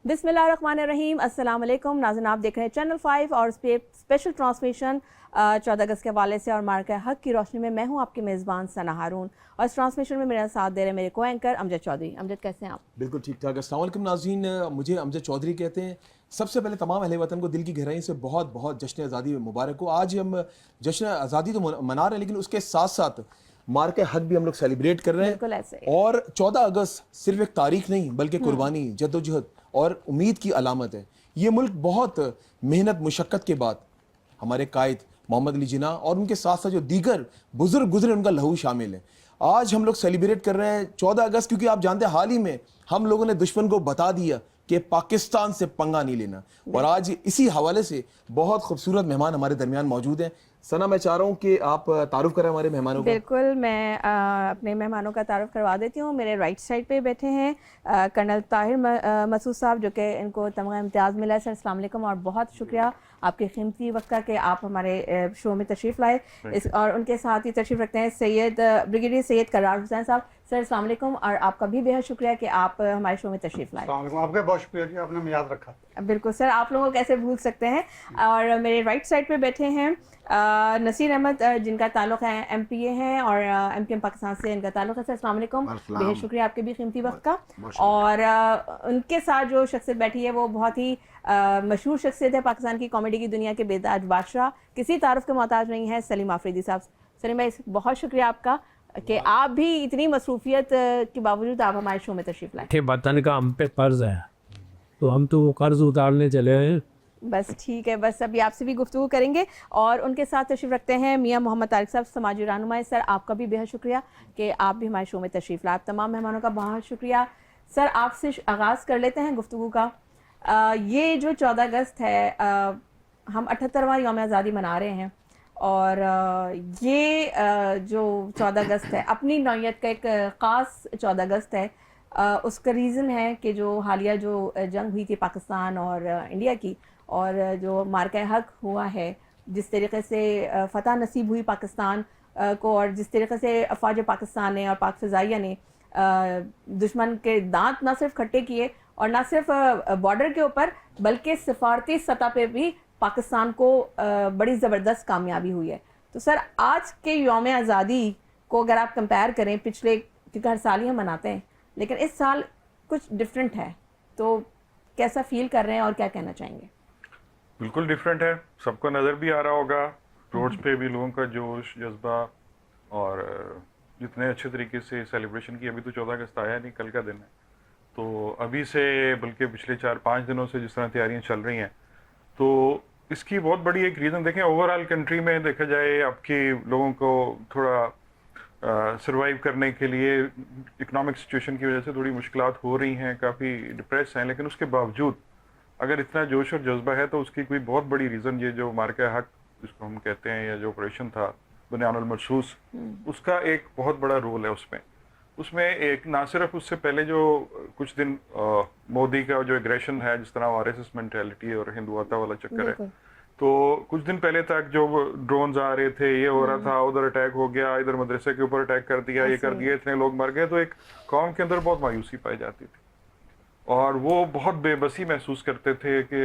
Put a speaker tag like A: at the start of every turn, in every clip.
A: बिस्मिल्लाहिर्रहमानिर्रहीम, अस्सलाम वालेकुम नाज़रीन, आप देख रहे हैं चैनल 5 और स्पेशल ट्रांसमिशन 14 अगस्त के हवाले से और मार्का हक की रोशनी में मैं हूं आपकी मेज़बान सना हारून और इस ट्रांसमिशन में मेरा साथ दे रहे हैं मेरे को एंकर अमजद चौधरी। अमजद, कैसे हैं आप?
B: बिल्कुल ठीक ठाक। अस्सलाम वालेकुम नाज़रीन, मुझे अमजद चौधरी कहते हैं। सबसे पहले तमाम अहले वतन को दिल की गहराई से बहुत बहुत जश्न आज़ादी मुबारक हो। आज हम जश्न आज़ादी तो मना रहे हैं, लेकिन उसके साथ साथ मार्का हक भी हम लोग सेलिब्रेट कर रहे
A: बिल्कुल
B: हैं।
A: ऐसे।
B: और 14 अगस्त सिर्फ एक तारीख नहीं बल्कि कुर्बानी, जद्दोजहद और उम्मीद की अलामत है। ये मुल्क बहुत मेहनत मुशक्क़त के बाद हमारे कायद मोहम्मद अली जिन्ना और उनके साथ साथ जो दीगर बुजुर्ग गुजरे उनका लहू शामिल है। आज हम लोग सेलिब्रेट कर रहे हैं 14 अगस्त, क्योंकि आप जानते हैं हाल ही में हम लोगों ने दुश्मन को बता दिया कि पाकिस्तान से पंगा नहीं लेना। और आज इसी हवाले से बहुत खूबसूरत मेहमान हमारे दरमियान मौजूद हैं। सना, मैं चाह रहा हूँ कि आप तारुफ करें हमारे मेहमानों को।
A: बिल्कुल, मैं अपने मेहमानों का तारुफ करवा देती हूँ। मेरे राइट साइड पे बैठे हैं कर्नल ताहिर मसूद साहब, जो कि इनको तमगा इम्तियाज़ मिला है। सर, अस्सलाम वालेकुम और बहुत शुक्रिया आपके कीमती वक्त का कि आप हमारे शो में तशरीफ़ लाए। और उनके साथ ही तशरीफ़ रखते हैं ब्रिगेडियर सैयद करार हुसैन साहब। सर, अस्सलाम वालेकुम और आपका भी बेहद शुक्रिया कि आप हमारे शो में तशरीफ़ लाए।
C: आपका बहुत शुक्रिया जी, आपने हमें याद रखा।
A: बिल्कुल सर, आप लोगों को कैसे भूल सकते हैं। और मेरे राइट साइड पे बैठे हैं नसीर अहमद, जिनका ताल्लुक़ है MPA हैं और MPM पाकिस्तान से इनका ताल्लुक़ है। सर, अस्सलाम वालेकुम, बेहद शुक्रिया आपके भी कीमती वक्त का। और उनके साथ जो शख्सियत बैठी है वो बहुत ही मशहूर शख्सियत है पाकिस्तान की कॉमेडी की दुनिया के बेताज बादशाह, किसी तारुफ के मोहताज नहीं है, सलीम आफरीदी साहब। सलीम भाई, बहुत शुक्रिया आपका कि आप भी इतनी मसरूफियत के बावजूद आप हमारे शो में तशरीफ़ लाए।
D: वतन का हम पे कर्ज है तो हम तो वो कर्ज उतारने चले हैं।
A: बस ठीक है, बस अभी आपसे भी गुफ्तगू करेंगे। और उनके साथ तशरीफ़ रखते हैं मियाँ मोहम्मद तारिक साहब, समाजी रहनुमा। सर, आपका भी बेहद शुक्रिया कि आप भी हमारे शो में तशरीफ़ लाए। आप तमाम मेहमानों का बहुत शुक्रिया। सर, आपसे आगाज़ कर लेते हैं गुफ्तगू का। ये जो 14 अगस्त है, हम 78वां यौम आज़ादी मना रहे हैं और ये जो 14 अगस्त है अपनी नौयत का एक ख़ास 14 अगस्त है। उसका रीज़न है कि जो हालिया जो जंग हुई थी पाकिस्तान और इंडिया की, और जो मार्का हक हुआ है, जिस तरीके से फ़तह नसीब हुई पाकिस्तान को, और जिस तरीके से अफवाज पाकिस्तान ने और पाक फ़िज़ाइया ने दुश्मन के दांत ना सिर्फ खट्टे किए और ना सिर्फ बॉर्डर के ऊपर बल्कि सिफारती सतह पे भी पाकिस्तान को बड़ी ज़बरदस्त कामयाबी हुई है। तो सर, आज के यौम आज़ादी को अगर आप कंपेयर करें पिछले, क्योंकि हर साल ही हम मनाते हैं लेकिन इस साल कुछ डिफरेंट है, तो कैसा फील कर रहे हैं और क्या कहना चाहेंगे?
E: बिल्कुल डिफरेंट है, सबको नज़र भी आ रहा होगा। रोड्स पे भी लोगों का जोश जज्बा और जितने अच्छे तरीके से सेलिब्रेशन की। अभी तो 14 अगस्त आया नहीं, कल का दिन है, तो अभी से बल्कि पिछले 4-5 दिनों से जिस तरह तैयारियां चल रही हैं, तो इसकी बहुत बड़ी एक रीज़न देखें ओवरऑल कंट्री में देखा जाए, आपके लोगों को थोड़ा सर्वाइव करने के लिए इकोनॉमिक सिचुएशन की वजह से थोड़ी मुश्किलात हो रही हैं, काफ़ी डिप्रेस हैं, लेकिन उसके बावजूद अगर इतना जोश और जज्बा है तो उसकी कोई बहुत बड़ी रीज़न ये जो मार्का हक जिसको हम कहते हैं, या जो ऑपरेशन था बुनियानुल मरसूस, उसका एक बहुत बड़ा रोल है उसमें एक ना सिर्फ उससे पहले जो कुछ दिन मोदी का जो एग्रेशन है, जिस तरह RSS मेंटेलिटी और हिंदुआता वाला चक्कर है, तो कुछ दिन पहले तक जो ड्रोन्स आ रहे थे, ये हो रहा था, उधर अटैक हो गया, इधर मदरसे के ऊपर अटैक कर दिया, ये कर दिया, इतने लोग मर गए, तो एक कौम के अंदर बहुत मायूसी पाई जाती थी और वो बहुत बेबसी महसूस करते थे कि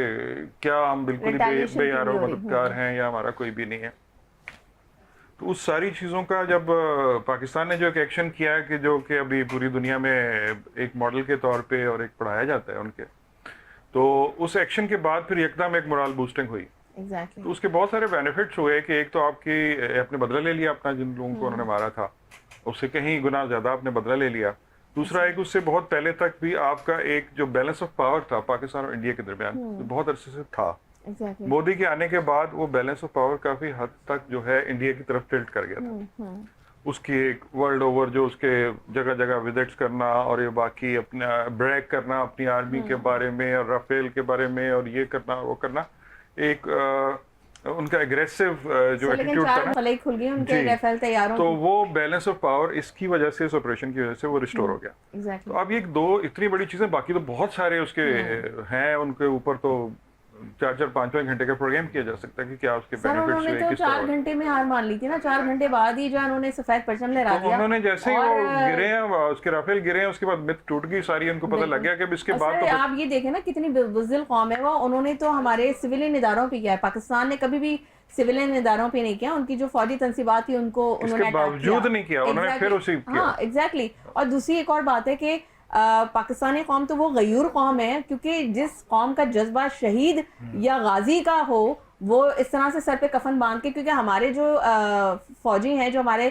E: क्या हम बिल्कुल ही बेयारो मददगार हैं या हमारा कोई भी नहीं है। तो उस सारी चीज़ों का जब पाकिस्तान ने जो एक एक्शन किया है कि जो कि अभी पूरी दुनिया में एक मॉडल के तौर पे और एक पढ़ाया जाता है उनके, तो उस एक्शन के बाद फिर एकदम एक मोरल बूस्टिंग हुई। तो उसके बहुत सारे बेनिफिट्स हुए कि एक तो आपने बदला ले लिया अपना, जिन लोगों को उन्होंने मारा था उससे कहीं गुना ज़्यादा आपने बदला ले लिया। दूसरा, एक उससे बहुत पहले तक भी आपका एक जो बैलेंस ऑफ पावर था पाकिस्तान और इंडिया के दरमियान, बहुत अरसे से था। मोदी के आने के बाद वो बैलेंस ऑफ पावर काफी हद तक जो है इंडिया की तरफ टिल्ट कर गया था। उसकी एक वर्ल्ड ओवर जो उसके जगह जगह विजिट्स करना और ये बाकी अपना ब्रैग करना अपनी आर्मी के बारे में और राफेल के बारे में और ये करना वो करना, एक उनका एग्रेसिव जो एटीट्यूड था ना,
A: खुल गई उनके राफेल तैयारों,
E: तो वो बैलेंस ऑफ पावर इसकी वजह से, इस ऑपरेशन की वजह से वो रिस्टोर हो गया। तो अब ये दो इतनी बड़ी चीजें, बाकी तो बहुत सारे उसके हैं, उनके ऊपर तो 4-4, 5-5 घंटे का प्रोग्राम किया जा सकता है कि क्या उसके
A: सर
E: बेनिफिट्स
A: उन्होंने
E: हुए,
A: तो
E: किस
A: 4
E: तरह।
A: घंटे में हार मान ली थी ना, 4 घंटे बाद ही जो है उन्होंने सफेद परचम लहरा
E: तो
A: दिया।
E: उन्होंने जैसे ही
A: और,
E: वो गिरे हैं, उसके राफेल गिरे हैं, उसके बाद मिथ टूट गई सारी, उनको पता लग गया कि अब इसके
A: और
E: बाद
A: सर,
E: तो
A: आप ये देखें ना कितनी बुज़दिल कौम है वो। उन्होंने तो हमारे सिविलियन इदारों पे किया है, पाकिस्तान ने कभी भी सिविलियन इदारों पे नहीं किया। उनकी जो फौजी तंसीबात थी उनको उन्होंने अटैक
E: बावजूद नहीं किया, उन्होंने फिर उसी किया।
A: हाँ एग्जैक्टली। और दूसरी एक और बात है कि पाकिस्तानी कौम तो वो गयूर कौम है, क्योंकि जिस कौम का जज्बा शहीद या गाजी का हो वो इस तरह से सर पे कफन बांध के, क्योंकि हमारे जो फौजी हैं जो हमारे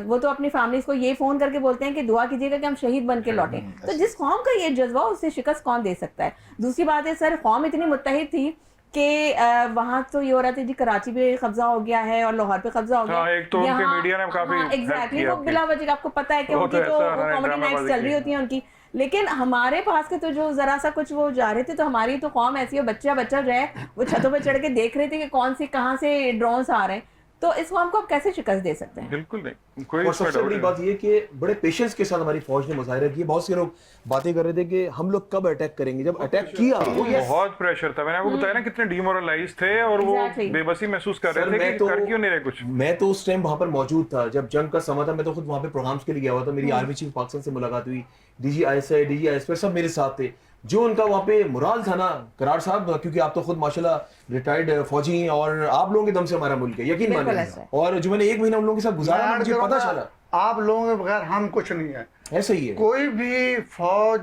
A: वो तो अपनी फैमिलीज को ये फोन करके बोलते हैं कि दुआ कीजिएगा कि हम शहीद बन के लौटें। तो जिस कौम का ये जज्बा उससे शिकस्त कौन दे सकता है। दूसरी बात है सर, कौम इतनी मुत्तहिद थी कि वहाँ तो ये हो रहा था जी कराची पे कब्जा हो गया है और लाहौर पे कब्जा हो गया।
E: हाँ, एक तो उनके मीडिया ने काफी help
A: एग्जैक्टली
E: किया
A: वो बिला वजह आपको पता है कि
E: वो
A: उनकी
E: तो
A: तो
E: ऐसा उन्होंने
A: कॉमेडी नाइट्स
E: ड्रामाबाजी
A: चल रही
E: की।
A: होती हैं उनकी। लेकिन हमारे पास के तो जो जरा सा कुछ वो जा रहे थे, तो हमारी तो कौम ऐसी है, बच्चा बच्चा जो है वो छतों पे चढ़ के देख रहे थे कि कौन सी कहाँ से ड्रोन्स आ रहे हैं। तो इस कौम को आप कैसे शिकस्त दे सकते हैं?
E: बिल्कुल नहीं, कोई
B: और
E: इसमें
B: सबसे
E: doubt
B: बड़ी
E: नहीं।
B: बात ये कि बड़े पेशेंस के साथ हमारी फौज ने मुजाहिरा किया। बहुत से लोग बातें कर रहे थे कि हम लोग कब अटैक करेंगे, जब अटैक किया वो ये
E: बहुत प्रेशर था, मैंने आपको बताया ना कितने डिमोरलाइज थे और वो
A: Exactly.
E: बेबसी महसूस कर
B: सर,
E: रहे थे
B: मैं
E: कि
B: तो-
E: कर क्यों नहीं रहे कुछ।
B: मैं तो उस टाइम वहां पर मौजूद था जब जंग का समय था। मैं तो खुद वहां पे प्रोग्राम्स के लिए गया हुआ था। मेरी आर्मी चीफ पाकिस्तान से मुलाकात हुई, डीजी आईएसआई, डीजी आईएसपी सब मेरे साथ थे। जो उनका वहाँ पे मुराल था ना करार साहब, क्योंकि आप तो खुद माशाल्लाह रिटायर्ड फौजी हैं और आप लोगों के दम से हमारा मुल्क है, यकीन
A: बिल्कुल
B: मानिए।
A: ऐसा है।
B: और जो मैंने 1 महीना उन लोगों के साथ गुजारा ना, मुझे पता चला
C: आप लोगों के बगैर हम कुछ नहीं है।
B: ऐसा ही है।
C: कोई भी फौज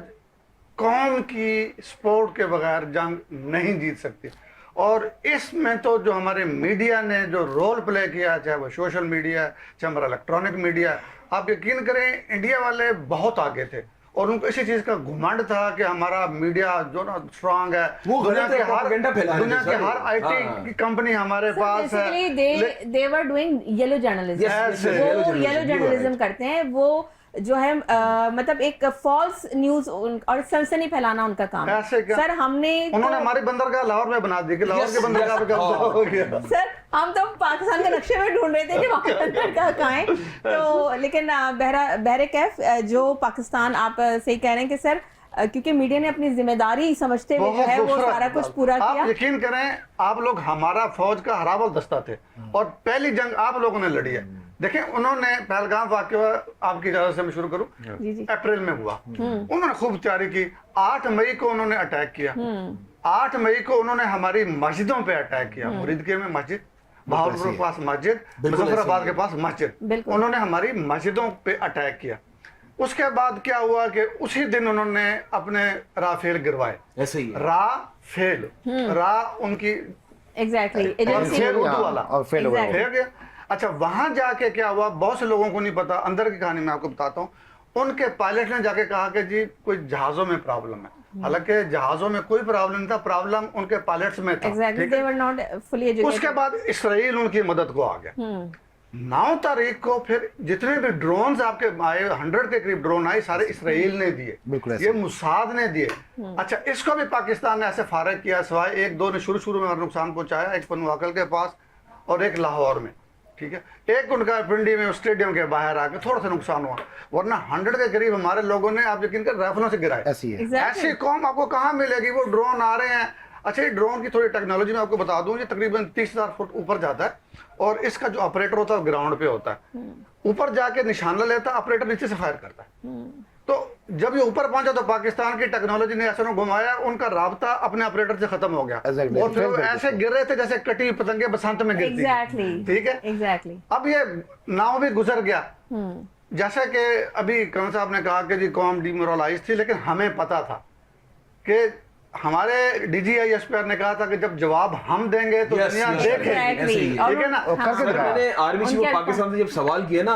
C: कौम की सपोर्ट के बगैर जंग नहीं जीत सकती। और इसमें तो जो हमारे मीडिया ने जो रोल प्ले किया, चाहे वो सोशल मीडिया, चाहे हमारा इलेक्ट्रॉनिक मीडिया, आप यकीन करें इंडिया वाले बहुत आगे थे और उनको इसी चीज का घुमंड था कि हमारा मीडिया जो ना स्ट्रांग है।
B: वो
C: दुनिया
B: गलत है, propaganda फैला रहे थे
C: दुनिया के
B: सर।
C: हर आईटी
B: हाँ।
C: की कंपनी हमारे पास है।
A: Basically they were doing yellow journalism.
B: Yes, yes,
C: yes,
A: वो
B: yellow journalism,
A: yellow
B: you are
A: journalism
B: right.
A: करते हैं। वो जो है मतलब एक फॉल्स न्यूज और सनसनी फैलाना उनका काम है।
C: ऐसे क्या?
A: सर हमने
C: उन्होंने
A: तो,
C: हमारी बंदरगाह लाहौर में बना दी कि लाहौर
B: Yes,
C: के बंदरगाह पे
B: yes,
C: कब्जा
B: हाँ।
C: हो गया।
A: सर हम तो पाकिस्तान के नक्शे में ढूंढ रहे थे कि वहाँ बंदरगाह कहाँ है। तो लेकिन बहरे कैफ जो पाकिस्तान आप सही कह रहे हैं कि सर क्योंकि मीडिया ने अपनी जिम्मेदारी समझते हुए जो है वो
C: खूबसूरत
A: सारा कुछ
C: बात।
A: पूरा
C: आप
A: किया।
C: यकीन करें, आप लोग हमारा फौज का हरावल दस्ता थे और पहली जंग आप लोगों ने लड़ी है। देखें, उन्होंने पहलगाम वाक़या, आपकी इजाजत से मैं शुरू करूं,
A: जी जी।
C: अप्रैल में हुआ। उन्होंने खूब तैयारी की। 8 मई को उन्होंने अटैक किया। 8 मई को उन्होंने हमारी मस्जिदों पे अटैक किया। मुरीदके में मस्जिद, बहावलपुर के पास मस्जिद,
B: बिल्कुल
C: मुजफ्फराबाद
B: ऐसे
C: के पास मस्जिद,
A: बिल्कुल।
C: उन्होंने हमारी मस्जिदों पे अटैक किया। उसके बाद क्या हुआ कि उसी दिन उन्होंने अपने राफेल गिरवाए।
B: ऐसे ही है।
C: राफेल, रा उनकी
A: एग्जैक्टली
C: और
A: एजेंसी
C: फेल उर्दू वाला
F: और फेल हो
A: Exactly.
C: फेल गया। अच्छा, वहां जाके क्या हुआ, बहुत से लोगों को नहीं पता, अंदर की कहानी मैं आपको बताता हूँ। उनके पायलट ने जाके कहा कि जी कोई जहाजों में प्रॉब्लम है। हालांकि जहाजों में कोई प्रॉब्लम नहीं था, प्रॉब्लम उनके पायलट्स में था।
A: एग्जैक्टली
C: ठीक है?
A: दे वर नॉट फुली एजुकेटेड।
C: उसके बाद इसराइल उनकी मदद को आ गया। 9 तारीख को फिर जितने भी ड्रोन्स आपके आए, 100 के करीब ड्रोन आए, सारे इसराइल ने दिए,
F: बिल्कुल ऐसे।
C: ये मुसाद ने दिए। अच्छा, इसको भी पाकिस्तान ने ऐसे फारग किया, सिवाय 1-2 ने शुरू में नुकसान पहुंचाया, एक पनवाकल के पास और एक लाहौर में। ठीक है, एक उनका पिंडी में स्टेडियम के बाहर आके थोड़ा सा नुकसान हुआ, वरना 100 के करीब हमारे लोगों ने, आप यकीन कर, राइफलों से गिराए।
F: ऐसी है।
A: Exactly.
C: ऐसी कौम आपको कहाँ मिलेगी? वो ड्रोन आ रहे हैं। अच्छा, ये ड्रोन की थोड़ी टेक्नोलॉजी मैं आपको बता दूं, ये तकरीबन 30,000 फुट ऊपर जाता है और इसका जो ऑपरेटर होता है ग्राउंड पे होता है। ऊपर जाके निशाना लेता है, ऑपरेटर नीचे से फायर करता है। तो जब ये ऊपर पहुंचा तो पाकिस्तान की टेक्नोलॉजी ने ऐसा घुमाया, उनका राब्ता अपने ऑपरेटर से खत्म हो गया।
F: Exactly.
C: और फिर वो
F: Fail कर
C: ऐसे गिर रहे थे जैसे कटी पतंगे बसंत में गिरती हैं।
A: एग्जैक्टली
C: ठीक है,
A: एग्जैक्टली।
C: अब ये नाव भी गुजर गया। जैसे कि अभी कौन साहब ने कहा कि जी कौम डिमोरलाइज थी, लेकिन हमें पता था कि हमारे DGISPR ने कहा था कि जब जवाब हम देंगे तो
B: Yes,
C: दुनिया
B: yes,
C: देखेगी।
B: ऐसे ही है।
C: ठीक है ना?
F: और करके
B: सर,
F: दिखाया।
B: मैंने आर्मी चीफ
A: उनके
B: ऑफ पाकिस्तान से जब सवाल किया ना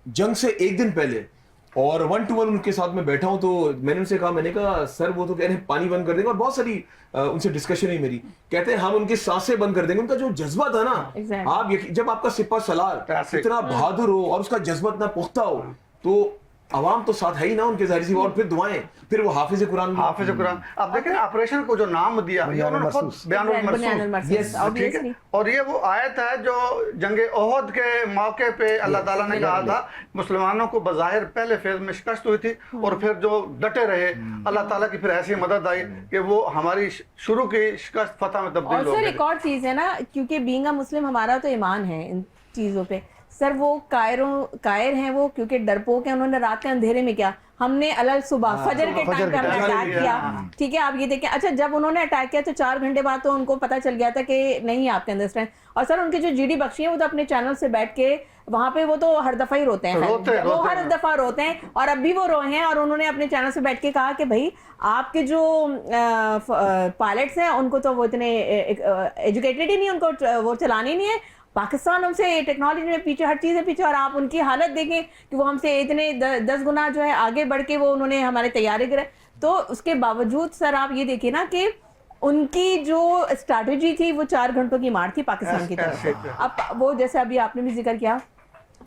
B: जंग से 1 दिन पहले, और 1-to-1 उनके साथ में बैठा हूं, तो मैंने उनसे कहा, मैंने कहा सर वो तो कह रहे हैं पानी बंद कर देंगे, और बहुत सारी उनसे डिस्कशन हुई मेरी। कहते हैं हम उनकी सांसें बंद कर देंगे। उनका जो जज्बा था ना,
A: Exactly.
B: आप जब आपका सिपा सलार
C: ऐसे-
B: इतना बहादुर हो और उसका जज्बा इतना पुख्ता हो, तो अवाम तो साथ है ही ना उनके, जाहिर सी, और फिर दुआएं, फिर वो हाफिज कुरान भी।
C: हाफिज कुरान। आप देखें ऑपरेशन को जो नाम दिया ये उन्होंने खुद बयानुल मरसूस,
B: Yes,
C: ठीक है। और ये वो आयत है जो जंग ओहद के मौके पे अल्लाह ताला ने कहा था मुसलमानों को बज़ाहिर पहले फेज में शिकस्त हुई थी और फिर जो डटे रहे अल्लाह ताला की फिर ऐसी मदद आई कि वो हमारी शुरू की शिकस्त फतह में
A: और
C: तब्दील हो
A: सर
C: गई।
A: एक और चीज़ है ना, क्योंकि बीइंग अ मुस्लिम हमारा तो ईमान है इन चीज़ों पे। सर वो कायर हैं वो, क्योंकि डरपोक हैं, उन्होंने रात के अंधेरे में क्या, हमने अलल सुबह फजर के टाइम पे हमने अटैक किया, ठीक है। आप ये देखें, अच्छा जब उन्होंने अटैक किया तो 4 घंटे बाद तो उनको पता चल गया था कि नहीं आपके अंदर स्ट्रेंथ। और सर उनके जो जीडी बख्शी हैं वो तो अपने चैनल से बैठ के वहाँ पे वो तो हर दफा ही रोते हैं, वो हर दफा रोते हैं और अब भी वो रोए हैं। और उन्होंने अपने चैनल से बैठ के कहा कि भाई आपके जो पायलट्स हैं उनको तो वो इतने एजुकेटेड ही नहीं, उनको वो चलानी नहीं है। पाकिस्तान हमसे टेक्नोलॉजी में पीछे, हर चीज़ है पीछे, और आप उनकी हालत देखें कि वो हमसे इतने 10 गुना जो है आगे बढ़ के वो उन्होंने हमारे तैयारी करे। तो उसके बावजूद सर आप ये देखिए ना कि उनकी जो स्ट्रैटेजी थी वो 4 घंटों की मार थी पाकिस्तान की तरफ। अब वो जैसे अभी आपने भी जिक्र किया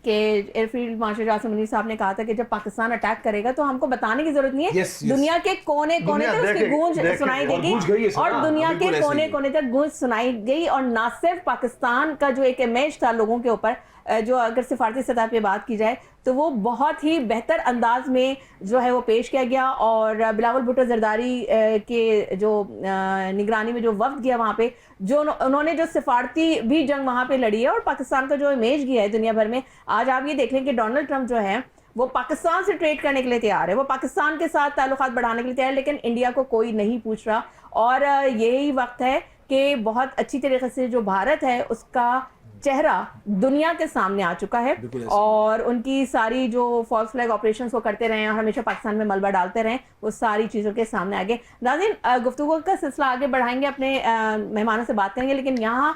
A: कि एयरफील्ड मार्शल जासिम मुनीर साहब ने कहा था कि जब पाकिस्तान अटैक करेगा तो हमको बताने की जरूरत नहीं है,
B: Yes, yes.
A: दुनिया के कोने कोने तक उसकी गूंज सुनाई देगी और दुनिया के कोने कोने तक गूंज सुनाई गई। और ना सिर्फ पाकिस्तान का जो एक इमेज था लोगों के ऊपर, जो अगर सिफारती सतह पे बात की जाए तो वो बहुत ही बेहतर अंदाज में जो है वो पेश किया गया। और बिलावल भुट्टो जरदारी के जो निगरानी में जो वफ्द गया वहाँ पे, जो उन्होंने जो सिफारती भी जंग वहाँ पे लड़ी है और पाकिस्तान का जो इमेज गया है दुनिया भर में। आज आप ये देख लें कि डोनाल्ड ट्रंप जो है वो पाकिस्तान से ट्रेड करने के लिए तैयार है, वो पाकिस्तान के साथ ताल्लुकात बढ़ाने के लिए तैयार है, लेकिन इंडिया को कोई नहीं पूछ रहा। और यही वक्त है कि बहुत अच्छी तरीके से जो भारत है उसका चेहरा दुनिया के सामने आ चुका है और उनकी सारी जो फॉल्स फ्लैग ऑपरेशन वो करते रहे और हमेशा पाकिस्तान में मलबा डालते रहे, वो सारी चीज़ों के सामने आगे। नाज़रीन, गुफ्तगू का सिलसिला आगे बढ़ाएंगे, अपने मेहमानों से बात करेंगे, लेकिन यहाँ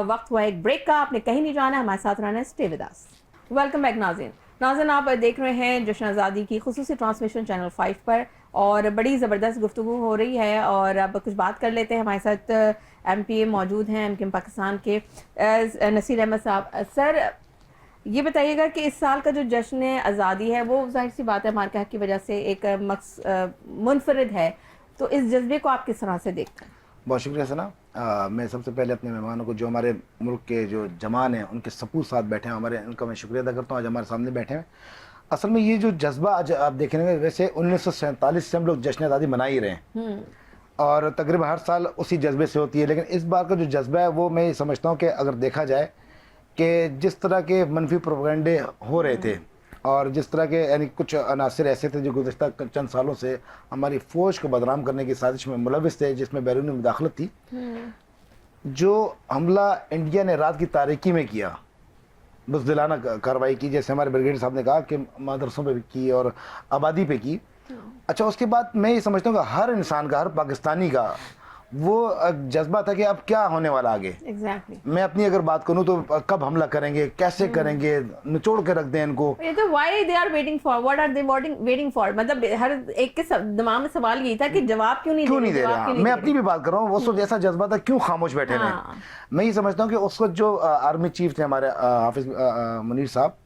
A: वक्त हुआ एक ब्रेक का। आपने कहीं नहीं जाना है, हमारे साथ रहना है, stay with us. Welcome back नाज़रीन, आप देख रहे हैं जश्न आज़ादी की खुसूसी ट्रांसमिशन चैनल 5 पर और बड़ी ज़बरदस्त गुफ्तगू हो रही है। और अब कुछ बात कर लेते हैं, हमारे साथ MPA मौजूद हैं, MKM पाकिस्तान के नसीर अहमद साहब। सर ये बताइएगा कि इस साल का जो जश्न आज़ादी है वो जाहिर सी बात है हमारे हक़ की वजह से एक मुनफरिद है, तो इस जज्बे को आप किस तरह से देखते हैं?
F: बहुत शुक्रिया सना। मैं सबसे पहले अपने मेहमानों को, जो हमारे मुल्क के जो जवान हैं उनके सपूत साथ बैठे हैं हमारे, उनका मैं शुक्रिया अदा करता हूँ आज हमारे सामने बैठे हैं। असल में ये जो जज्बा आज आप देखेंगे, वैसे 1947 से हम लोग जश्न आज़ादी मना ही रहे हैं और तकरीबन हर साल उसी जज्बे से होती है, लेकिन इस बार का जो जज्बा है वो मैं ये समझता हूँ कि अगर देखा जाए कि जिस तरह के मनफी प्रोपेगेंडे हो रहे थे और जिस तरह के यानी कुछ अनासर ऐसे थे जो गुज़श्ता चंद सालों से हमारी फ़ौज को बदनाम करने की साजिश में मुलविस थे, जिसमें बैरूनी मुदाखलत थी, जो हमला इंडिया ने रात की तारीकी में किया, बुज़दिलाना कार्रवाई की, जैसे हमारे ब्रिगेड साहब ने कहा कि मदरसों पे भी की और आबादी पे की। अच्छा, उसके बाद मैं ये समझता हूँ कि हर इंसान का, हर पाकिस्तानी का वो जज्बा था कि अब क्या होने वाला आगे।
A: Exactly.
F: मैं अपनी अगर बात करूँ तो कब हमला करेंगे, कैसे करेंगे, निचोड़ के रख दें इनको।
A: ये तो why they are waiting for, what are they waiting for, मतलब हर एक के दिमाग में सवाल यही था कि जवाब क्यों नहीं
F: दे रहे। मैं अपनी भी बात कर रहा हूँ, वो जैसा जज्बा था, क्यों खामोश बैठे रहे। मैं ये समझता हूँ कि उस वक्त जो आर्मी चीफ थे हमारे हाफिज मुनीर साहब,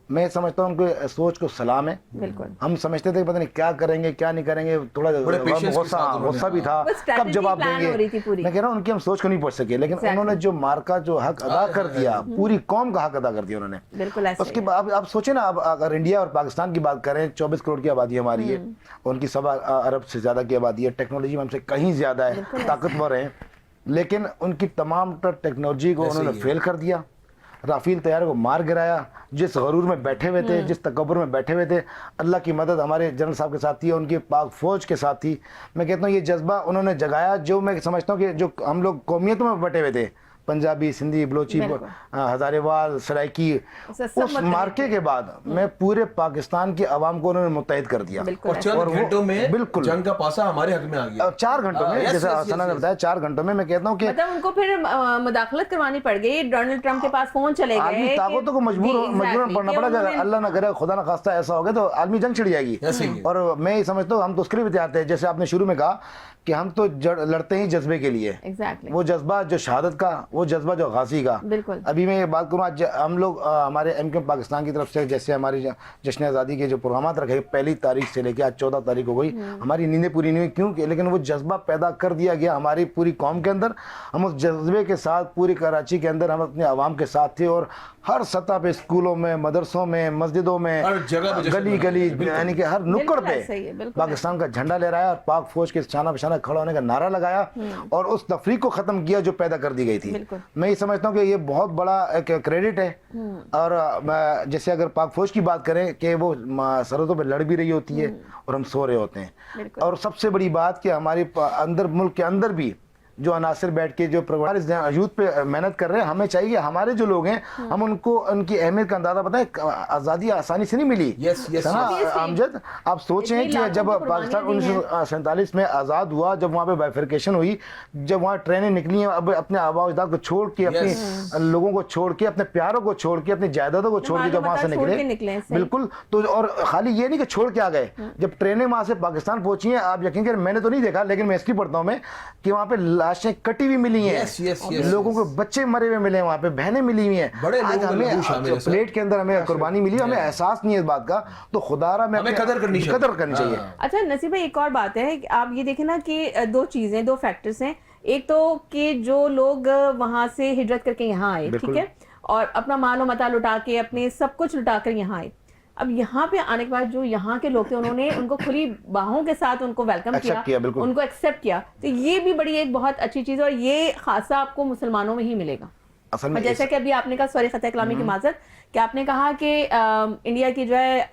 F: मैं समझता हूँ उनके सोच को सलाम है।
A: बिल्कुल।
F: हम समझते थे कि पता नहीं क्या करेंगे क्या नहीं करेंगे, थोड़ा गुस्सा भी था, कब जवाब देंगे। मैं कह रहा हूँ उनकी हम सोच को नहीं पहुंच सके, लेकिन उन्होंने जो मार्का जो हक अदा कर दिया, पूरी कौम का हक अदा कर दिया उन्होंने। उसके बाद आप सोचे ना, अब अगर इंडिया और पाकिस्तान की बात करें, 24 करोड़ की आबादी हमारी है, उनकी 1.25 अरब से ज्यादा की आबादी है, टेक्नोलॉजी में हमसे कहीं ज्यादा है, ताकतवर है, लेकिन उनकी तमाम टेक्नोलॉजी को उन्होंने फेल कर दिया। राफेल तैयार को मार गिराया। जिस गरूर में बैठे हुए थे, जिस तकब्बुर में बैठे हुए थे, अल्लाह की मदद हमारे जनरल साहब के साथ थी, उनकी पाक फौज के साथ थी। मैं कहता हूँ ये जज्बा उन्होंने जगाया, जो मैं समझता हूँ कि जो हम लोग कौमियतों में बटे हुए थे, पंजाबी, सिंधी, बलोची, हजारेवाल, सराइकी, उस मार्के के बाद मैं पूरे पाकिस्तान की आवाम को उन्होंने मुत्तहिद कर दिया
B: और चंद घंटों में
F: बिल्कुल
B: जंग का पासा हमारे हक में आ गया।
F: 4 घंटों में, जैसे सना ने बताया, 4 घंटों में। मैं कहता हूँ कि
A: मतलब उनको फिर मुदाखलत करवानी पड़ गई, डोनाल्ड ट्रंप के पास फोन चले गए,
F: आदमी ताकतों को मजबूर पड़ना पड़ा। अल्लाह ना करे, खुदा ना खास्ता ऐसा हो गया तो आदमी जंग छिड़ जाएगी। और मैं ये समझता हूँ हम तो उसके लिए भी तैयार थे, जैसे आपने शुरू में कहा कि हम तो लड़ते ही जज्बे के लिए,
A: एग्जैक्टली
F: वो जज्बा जो शहादत का, वो जज्बा जो गाजी का।
A: बिल्कुल।
F: अभी मैं ये बात करूँ, आज हम लोग हमारे MK पाकिस्तान की तरफ से जैसे हमारी जश्न आज़ादी के जो प्रोग्राम रखे, पहली तारीख से लेकर आज 14 तारीख हो गई, हमारी नींदें पूरी नहीं हुई, क्यों? लेकिन वो जज्बा पैदा कर दिया गया हमारी पूरी कौम के अंदर। हम उस जज्बे के साथ पूरी कराची के अंदर हम अपने आवाम के साथ थे, और हर सतह पे, स्कूलों में, मदरसों में, मस्जिदों में,
B: हर जगह पे जश्न
F: गली गली, यानी कि हर नुक्कड़
A: बिल्कुल
F: पे
A: ऐसा ही है, बिल्कुल
F: पाकिस्तान का झंडा लहराया और पाक फौज के शाना बशाना खड़ा होने का नारा लगाया, और उस तफरीक को खत्म किया जो पैदा कर दी गई थी।
A: बिल्कुल।
F: मैं ये समझता हूँ कि ये बहुत बड़ा एक क्रेडिट है। और जैसे अगर पाक फौज की बात करें कि वो सरहदों पर लड़ भी रही होती है और हम सो रहे होते हैं।
A: बिल्कुल।
F: और सबसे बड़ी बात कि हमारे अंदर, मुल्क के अंदर भी जो अनासर बैठ के जो परिवार इस यूथ पे मेहनत कर रहे हैं, हमें चाहिए हमारे जो लोग हैं हम उनको उनकी अहमियत का अंदाजा बताएं। आज़ादी आसानी से नहीं मिली।
B: Yes, yes,
F: सना
A: yes.
F: अमजद, आप सोचें
A: इतनी
F: कि
A: लाखों
F: जब
A: की कुर्बानियां
F: पाकिस्तान
A: दी हैं।
F: 1947 में आज़ाद हुआ, जब वहाँ पे बाइफरकेशन हुई, जब वहाँ ट्रेनें निकली हैं, अब अपने आबा अजदाद को छोड़ के, अपने लोगों को छोड़ के, अपने प्यारों को छोड़ के, अपनी जायदादों को छोड़ के जब वहाँ से निकले, बिल्कुल, तो और खाली ये नहीं कि छोड़ के आ गए, जब ट्रेनें वहाँ से पाकिस्तान पहुंची हैं, आप यकीन करें, मैंने तो नहीं देखा लेकिन मैं हिस्ट्री पढ़ता हूँ मैं, कि वहाँ पे लाशें कटी हुई मिली हैं।
B: Yes, yes, yes,
F: लोगों को बच्चे मरे हुए मिले हैं, वहाँ पे बहनें मिली हुई हैं।
B: बड़े
F: आज
B: लोगों का लहू शामिल है
F: हमें
B: सर।
F: प्लेट के अंदर हमें कुर्बानी मिली, हमें एहसास नहीं है इस बात का, तो खुदारा में
B: हमें कदर करनी चाहिए।
F: कदर करनी चाहिए।
A: अच्छा नसीब भाई, एक और बात है कि आप ये देखें ना कि दो चीजें, दो फैक्टर्स हैं। एक तो कि जो लोग वहां से हिजरत करके यहाँ आए, ठीक है, और अपना मालो मता लुटा के, अपने सब कुछ लुटा कर यहाँ आए। अब यहाँ पे आने के बाद जो यहाँ के लोग थे, उन्होंने उनको खुली बाहों के साथ उनको वेलकम किया,
F: बिल्कुल।
A: उनको एक्सेप्ट किया। तो ये भी बड़ी एक बहुत अच्छी चीज है, और ये खासा आपको मुसलमानों में ही मिलेगा।
F: असल
A: और
F: में
A: जैसा कि अभी आपने कहा, सॉरी खता कलामी की माजरत, कि आपने कहा कि इंडिया की जो है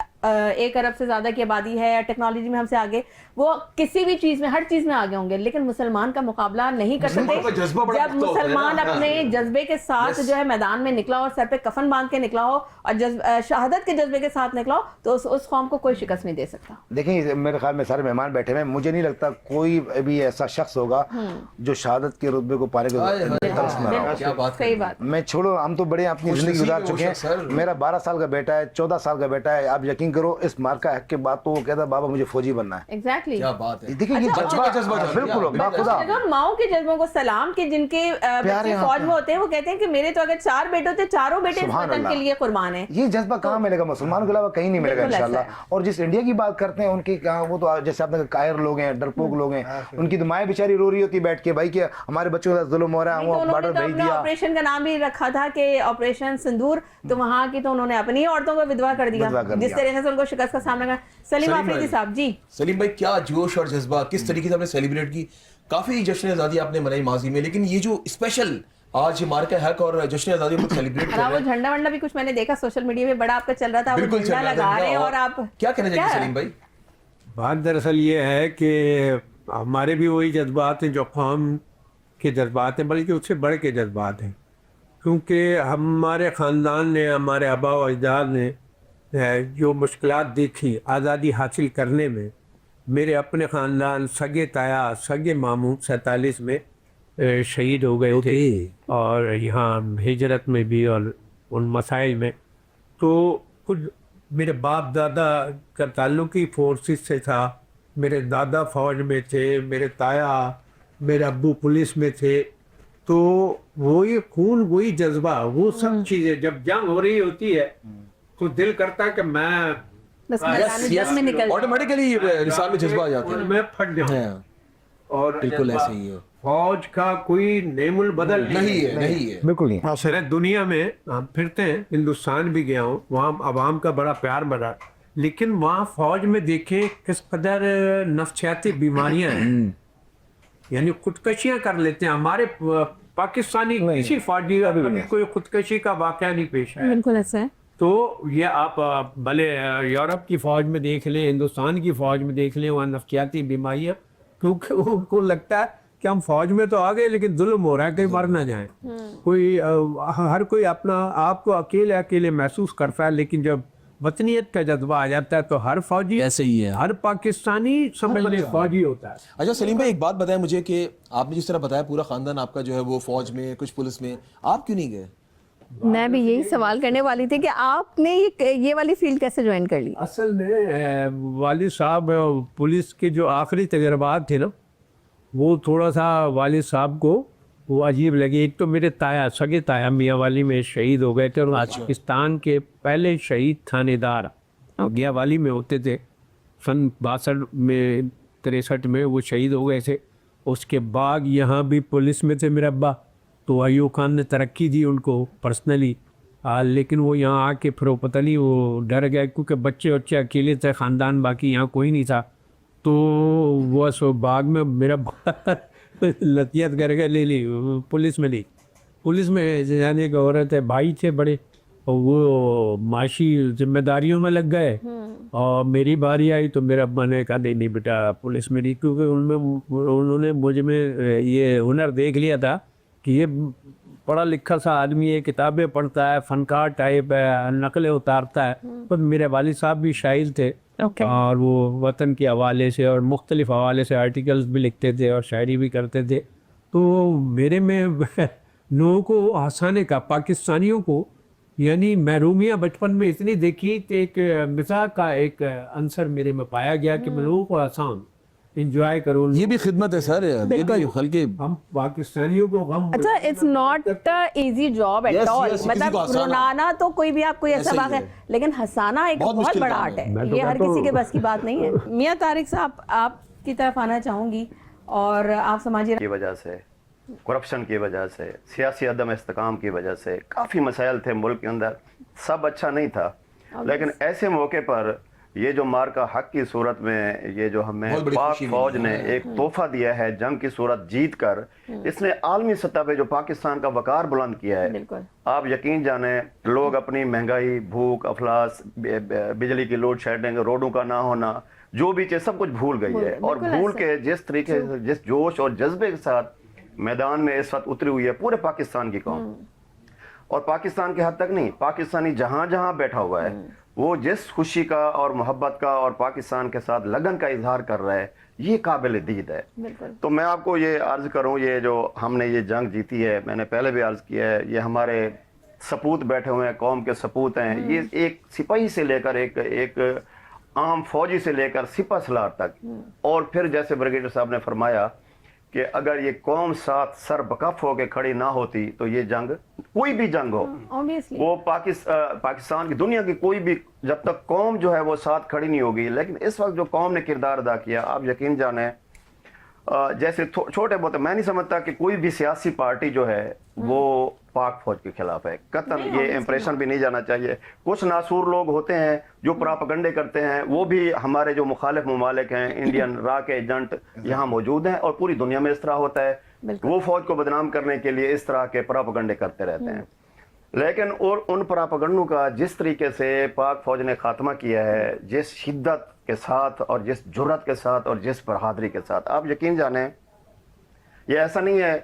A: 1 अरब से ज्यादा की आबादी है, टेक्नोलॉजी में हमसे आगे, वो किसी भी चीज में, हर चीज में आगे होंगे, लेकिन मुसलमान का मुकाबला नहीं कर सकते।
B: का जज्बा बड़ा
A: जब
B: पुख्ता होता है ना।
A: मुसलमान अपने जज्बे के साथ जो है मैदान में निकला हो, सर पे कफन बांध के निकला हो, और शहादत के जज्बे के साथ निकला हो, तो उस कौम को कोई शिकस्त नहीं दे सकता।
F: देखिए, मेरे ख्याल में सारे मेहमान बैठे हुए हैं, मुझे नहीं लगता कोई भी ऐसा शख्स होगा जो शहादत के रुतबे को पाने को तरस ना रहा हो।
B: क्या बात
A: सही बात।
F: मैं छोड़ो, हम तो बड़े अपनी जिंदगी गुजार चुके हैं। मेरा 12 साल का बेटा है, 14 साल का बेटा है, आप यकीन करो इस मार्का हक के बाद तो वो कहता है बाबा मुझे फौजी बनना है।
A: एग्जैक्टली।
B: क्या बात है।
F: देखिए ये
B: बच्चों का जज्बा
F: बिल्कुल खुदा
A: माओ के जज्बों को सलाम, के जिनके बच्चे फौज में होते हैं, वो कहते हैं कि मेरे तो अगर 4 बेटे होते, चारों बेटे इस वतन के लिए कुर्बान है।
F: ये जज्बा कहाँ मिलेगा? मुसलमानों के अलावा कहीं नहीं मिलेगा इंशाल्लाह। और जिस इंडिया की बात करते हैं उनकी कहाँ, वो तो जैसे आपने कायर लोग हैं, डरपोक लोग हैं, उनकी तो माएं बेचारी रो रही होती बैठ के, भाई कि हमारे बच्चों का जुल्म हो रहा है, वो बॉर्डर भेज दिया।
A: ऑपरेशन का नाम भी रखा था कि ऑपरेशन सिंदूर, तो वहाँ की तो उन्होंने अपनी औरतों को विधवा कर दिया, जिस तरीके से उनको शिकस्त का सामना करना। सलीम आफरीदी साहब जी।
B: सलीम भाई, क्या जोश और जज्बा, किस तरीके से आपने सेलिब्रेट की? काफी जश्न आज़ादी आपने मनाई माजी में, लेकिन ये जो स्पेशल आज मार्का हक और जश्न आज़ादी को सेलिब्रेट कर रहे
A: वो
B: हैं,
A: झंडा वंडा भी कुछ मैंने देखा सोशल मीडिया पे, बड़ा आपका चल रहा था, वो
B: बिल्कुल
A: झंडा लगा रहे हैं, और आप
B: क्या कहना चाहिए सलीम भाई?
D: बात दरअसल ये है कि हमारे भी वही जज्बात हैं जो कौम के जज्बात हैं, बल्कि उससे बढ़ के जज्बात हैं, क्योंकि हमारे ख़ानदान ने, हमारे आबा व अजदाद ने जो मुश्किलात देखी आज़ादी हासिल करने में। मेरे अपने ख़ानदान सगे ताया, सगे मामू 47 में शहीद हो गए थे, और यहाँ हिजरत में भी और उन मसाइल में। तो कुछ मेरे बाप दादा का ताल्लुक ही फोर्सेस से था, मेरे दादा फौज में थे, मेरे ताया, मेरे अब्बू पुलिस में थे, तो वही खून, वही जज्बा, वो सब चीज़ें जब जंग हो रही होती है तो दिल करता है कि मैं
A: बस मैदान में निकल
B: ऑटोमेटिकली इंसान में जज्बा आ जाता है।
D: मैं फट जाऊं।
B: हाँ,
D: और
B: बिल्कुल ऐसे ही है।
D: फौज का कोई नेमुल बदल
B: नहीं है।
F: बिल्कुल नहीं।
D: सारे दुनिया में हम फिरते हैं, हिंदुस्तान भी गया हूँ, वहाँ आवाम का बड़ा प्यार बड़ा, लेकिन वहाँ फौज में देखें किस कदर नफ्सियाती बीमारियाँ हैं, यानी खुदकशियाँ कर लेते हैं। हमारे पाकिस्तानी किसी फौजी अभी कोई खुदकशी का वाक़या नहीं पेश है।
A: बिल्कुल ऐसा है।
D: तो ये आप भले यूरोप की फ़ौज में देख लें, हिंदुस्तान की फ़ौज में देख लें, वहाँ नफ्सियाती बीमारियाँ, क्योंकि उनको लगता है कि हम फौज में तो आ गए लेकिन जुल्म हो रहा है, कहीं मर ना जाए। कोई हर कोई अपना आप को अकेले अकेले महसूस करता है, लेकिन जब वतनियत का जज्बा आ जाता है तो हर फौजी ऐसे ही है, हर पाकिस्तानी समझ ले फौजी होता है।
B: अच्छा सलीम भाई, एक बात बताएं मुझे कि आपने जिस तरह बताया पूरा खानदान आपका जो है वो फौज में, कुछ पुलिस में, आप क्यों नहीं गए?
A: मैं भी यही सवाल करने वाली थी कि आपने ये वाली फील्ड कैसे ज्वाइन कर ली?
D: असल में वालिद साहब पुलिस के जो आखिरी तजर्बात थे ना, वो थोड़ा सा वालिद साहब को वो अजीब लगी। एक तो मेरे ताया, सगे ताया मियाँ वाली में शहीद हो गए थे और पाकिस्तान के पहले शहीद थानेदार मियाँ वाली में होते थे। सन 62 में 63 में वो शहीद हो गए थे। उसके बाद यहाँ भी पुलिस में थे मेरे अब्बा, तो अयूब खान ने तरक्की दी उनको पर्सनली। लेकिन वो यहाँ आके फिर वो पता नहीं वो डर गए, क्योंकि बच्चे अकेले थे, ख़ानदान बाकी यहाँ कोई नहीं था। तो वो सो बाग में मेरा लतियत करके ले ली पुलिस में ली। पुलिस में जाने एक औरत है, भाई थे बड़े, और वो माशी जिम्मेदारियों में लग गए। और मेरी बारी आई तो मेरा अब्बा ने कहा नहीं बेटा पुलिस में नहीं, क्योंकि उन्होंने मुझ में ये हुनर देख लिया था कि ये पढ़ा लिखा सा आदमी है, किताबें पढ़ता है, फनकार टाइप है, नकलें उतारता है। पर मेरे वालिद साहब भी शायर थे और वो वतन के हवाले से और मुख्तलिफ हवाले से आर्टिकल्स भी लिखते थे और शायरी भी करते थे। तो मेरे में लोगों को हंसाने का, पाकिस्तानियों को, यानी महरूमियाँ बचपन में इतनी देखी कि एक मिजाज का एक अंसर मेरे में पाया गया कि मैं लोगों को आसान इंजॉय करूँ।
B: ये भी खिदमत है सर, ये भी हल्के।
D: हम पाकिस्तानियों को गम।
A: अच्छा, it's not easy job eight
B: Yes,
A: all.
B: yes, किसी
A: मतलब
B: को हंसाना।
A: रुलाना तो कोई भी आपको ऐसा
B: ऐसा ही
A: बात है,
B: है।
A: लेकिन हंसाना एक
B: बहुत
A: बहुत
B: मुश्किल
A: बड़ा
B: काम
A: आर्ट
B: है।
A: है।
D: मैं तो
A: ये हर
D: कहता
A: किसी
D: हूँ-
A: के बस की बात नहीं है। मियां तारिक साहब, आपकी तरफ आना चाहूंगी। और आप समाजी
G: की वजह से, करप्शन की वजह से, सियासी अदम इस्तेकाम की वजह से काफ़ी मसाइल थे मुल्क के अंदर, सब अच्छा नहीं था। लेकिन ऐसे मौके पर ये जो मार्का हक की सूरत में ये जो हमें
B: बहुत बड़ी
G: पाक
B: खुशी
G: फौज
B: मिली।
G: ने एक तोहफा दिया है, जंग की सूरत जीत कर, इसने आलमी सतह पे जो पाकिस्तान का वकार बुलंद किया है।
A: बिल्कुल।
G: आप यकीन जाने, लोग अपनी महंगाई, भूख, अफलास, बिजली की लोड शेडिंग, रोडों का ना होना, जो भी चीज सब कुछ भूल गई है। और
A: बिल्कुल
G: भूल
A: ऐसे।
G: के जिस तरीके से, जिस जोश और जज्बे के साथ मैदान में इस वक्त उतरी हुई है पूरे पाकिस्तान की कौम, और पाकिस्तान के हद तक नहीं, पाकिस्तानी जहां जहां बैठा हुआ है वो जिस खुशी का और मोहब्बत का और पाकिस्तान के साथ लगन का इजहार कर रहा है, ये काबिल दीद है।
A: बिल्कुल।
G: तो मैं आपको ये अर्ज करूं, ये जो हमने ये जंग जीती है, मैंने पहले भी अर्ज किया है, ये हमारे सपूत बैठे हुए हैं, कौम के सपूत हैं। ये एक सिपाही से लेकर एक आम फौजी से लेकर सिपह सलार तक, और फिर जैसे ब्रिगेडियर साहब ने फरमाया कि अगर ये कौम साथ सर बकफ होकर खड़ी ना होती तो ये जंग, कोई भी जंग हो,
A: ऑब्वियसली
G: वो पाकिस्तान की, दुनिया की कोई भी, जब तक कौम जो है वो साथ खड़ी नहीं होगी। लेकिन इस वक्त जो कौम ने किरदार अदा किया, आप यकीन जाने, जैसे छोटे बहुत, मैं नहीं समझता कि कोई भी सियासी पार्टी जो है वो पाक फौज के खिलाफ है। कतन ये इंप्रेशन भी नहीं जाना चाहिए। कुछ नासूर लोग होते हैं जो प्रोपेगेंडे करते हैं, वो भी हमारे जो मुखालिफ ममालिक हैं, इंडियन रा के एजेंट यहाँ मौजूद हैं, और पूरी दुनिया में इस तरह होता है। वो फौज को बदनाम करने के लिए इस तरह के प्रोपेगेंडे करते रहते हैं। लेकिन और उन प्रोपेगेंडों का जिस तरीके से पाक फौज ने खात्मा किया है, जिस शिद्दत के साथ और जिस जुर्रत के साथ और जिस बहादुरी के साथ, आप यकीन जाने, ये ऐसा नहीं है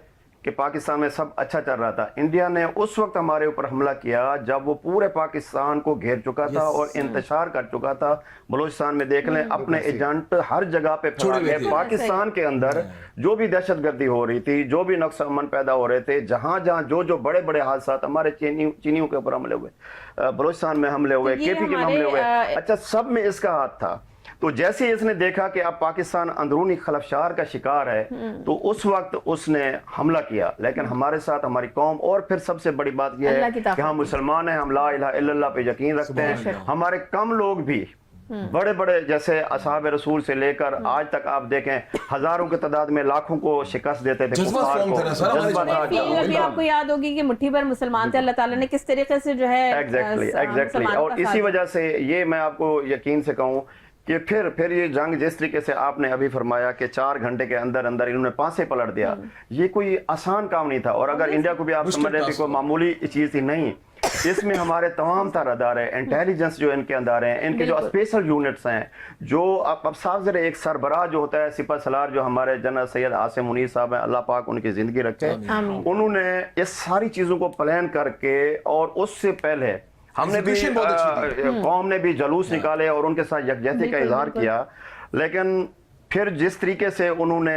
G: कि पाकिस्तान में सब अच्छा चल रहा था। इंडिया ने उस वक्त हमारे ऊपर हमला किया जब वो पूरे पाकिस्तान को घेर चुका था और इंतशार कर चुका था। बलूचिस्तान में देख लें, अपने एजेंट हर जगह पे फैला गए। पाकिस्तान के अंदर जो भी दहशतगर्दी हो रही थी, जो भी नक्स अमन पैदा हो रहे थे, जहां जहां जो बड़े बड़े हादसा, हमारे चीनियों के ऊपर हमले हुए, बलूचिस्तान में हमले हुए, KPK में हमले हुए, अच्छा, सब में इसका हाथ था। तो जैसे इसने देखा कि अब पाकिस्तान अंदरूनी खलफशार का शिकार है, तो उस वक्त उसने हमला किया। लेकिन हमारे साथ हमारी कौम, और फिर सबसे बड़ी बात यह है कि हम मुसलमान हैं, हम ला इलाहा इल्लल्लाह पे यकीन रखते हैं। हमारे कम लोग भी बड़े बड़े, जैसे असहाब रसूल से लेकर आज तक आप देखें, हजारों की तादाद में लाखों को शिकस्त देते थे।
B: जज्बा strong था ना सर, हमारे
G: जज्बा था।
A: अभी आपको याद होगी कि मुट्ठी भर मुसलमान थे, अल्लाह ताला ने किस तरीके से जो है
G: एग्जैक्टली। और इसी वजह से ये मैं आपको यकीन से कहूँ कि फिर ये जंग जिस तरीके से आपने अभी फरमाया कि 4 घंटे के अंदर अंदर इन्होंने पासे पलट दिया, ये कोई आसान काम नहीं था। और अगर इंडिया को भी आप समझ रहे थे कोई मामूली चीज थी, नहीं, इसमें हमारे तमाम तरह अदारे हैं, इंटेलिजेंस जो इनके अंदर हैं, इनके जो स्पेशल यूनिट्स हैं, जो अब साफ जरा एक सरबराह जो होता है, सिपह सलार जो हमारे जनरल सैयद आसिम मुनीर साहब हैं, अल्लाह पाक उनकी जिंदगी रखे, उन्होंने इस सारी चीजों को प्लान करके, और उससे पहले हमने भी, कौम ने भी जुलूस निकाले और उनके साथ यकजहती का इजहार किया। लेकिन फिर जिस तरीके से उन्होंने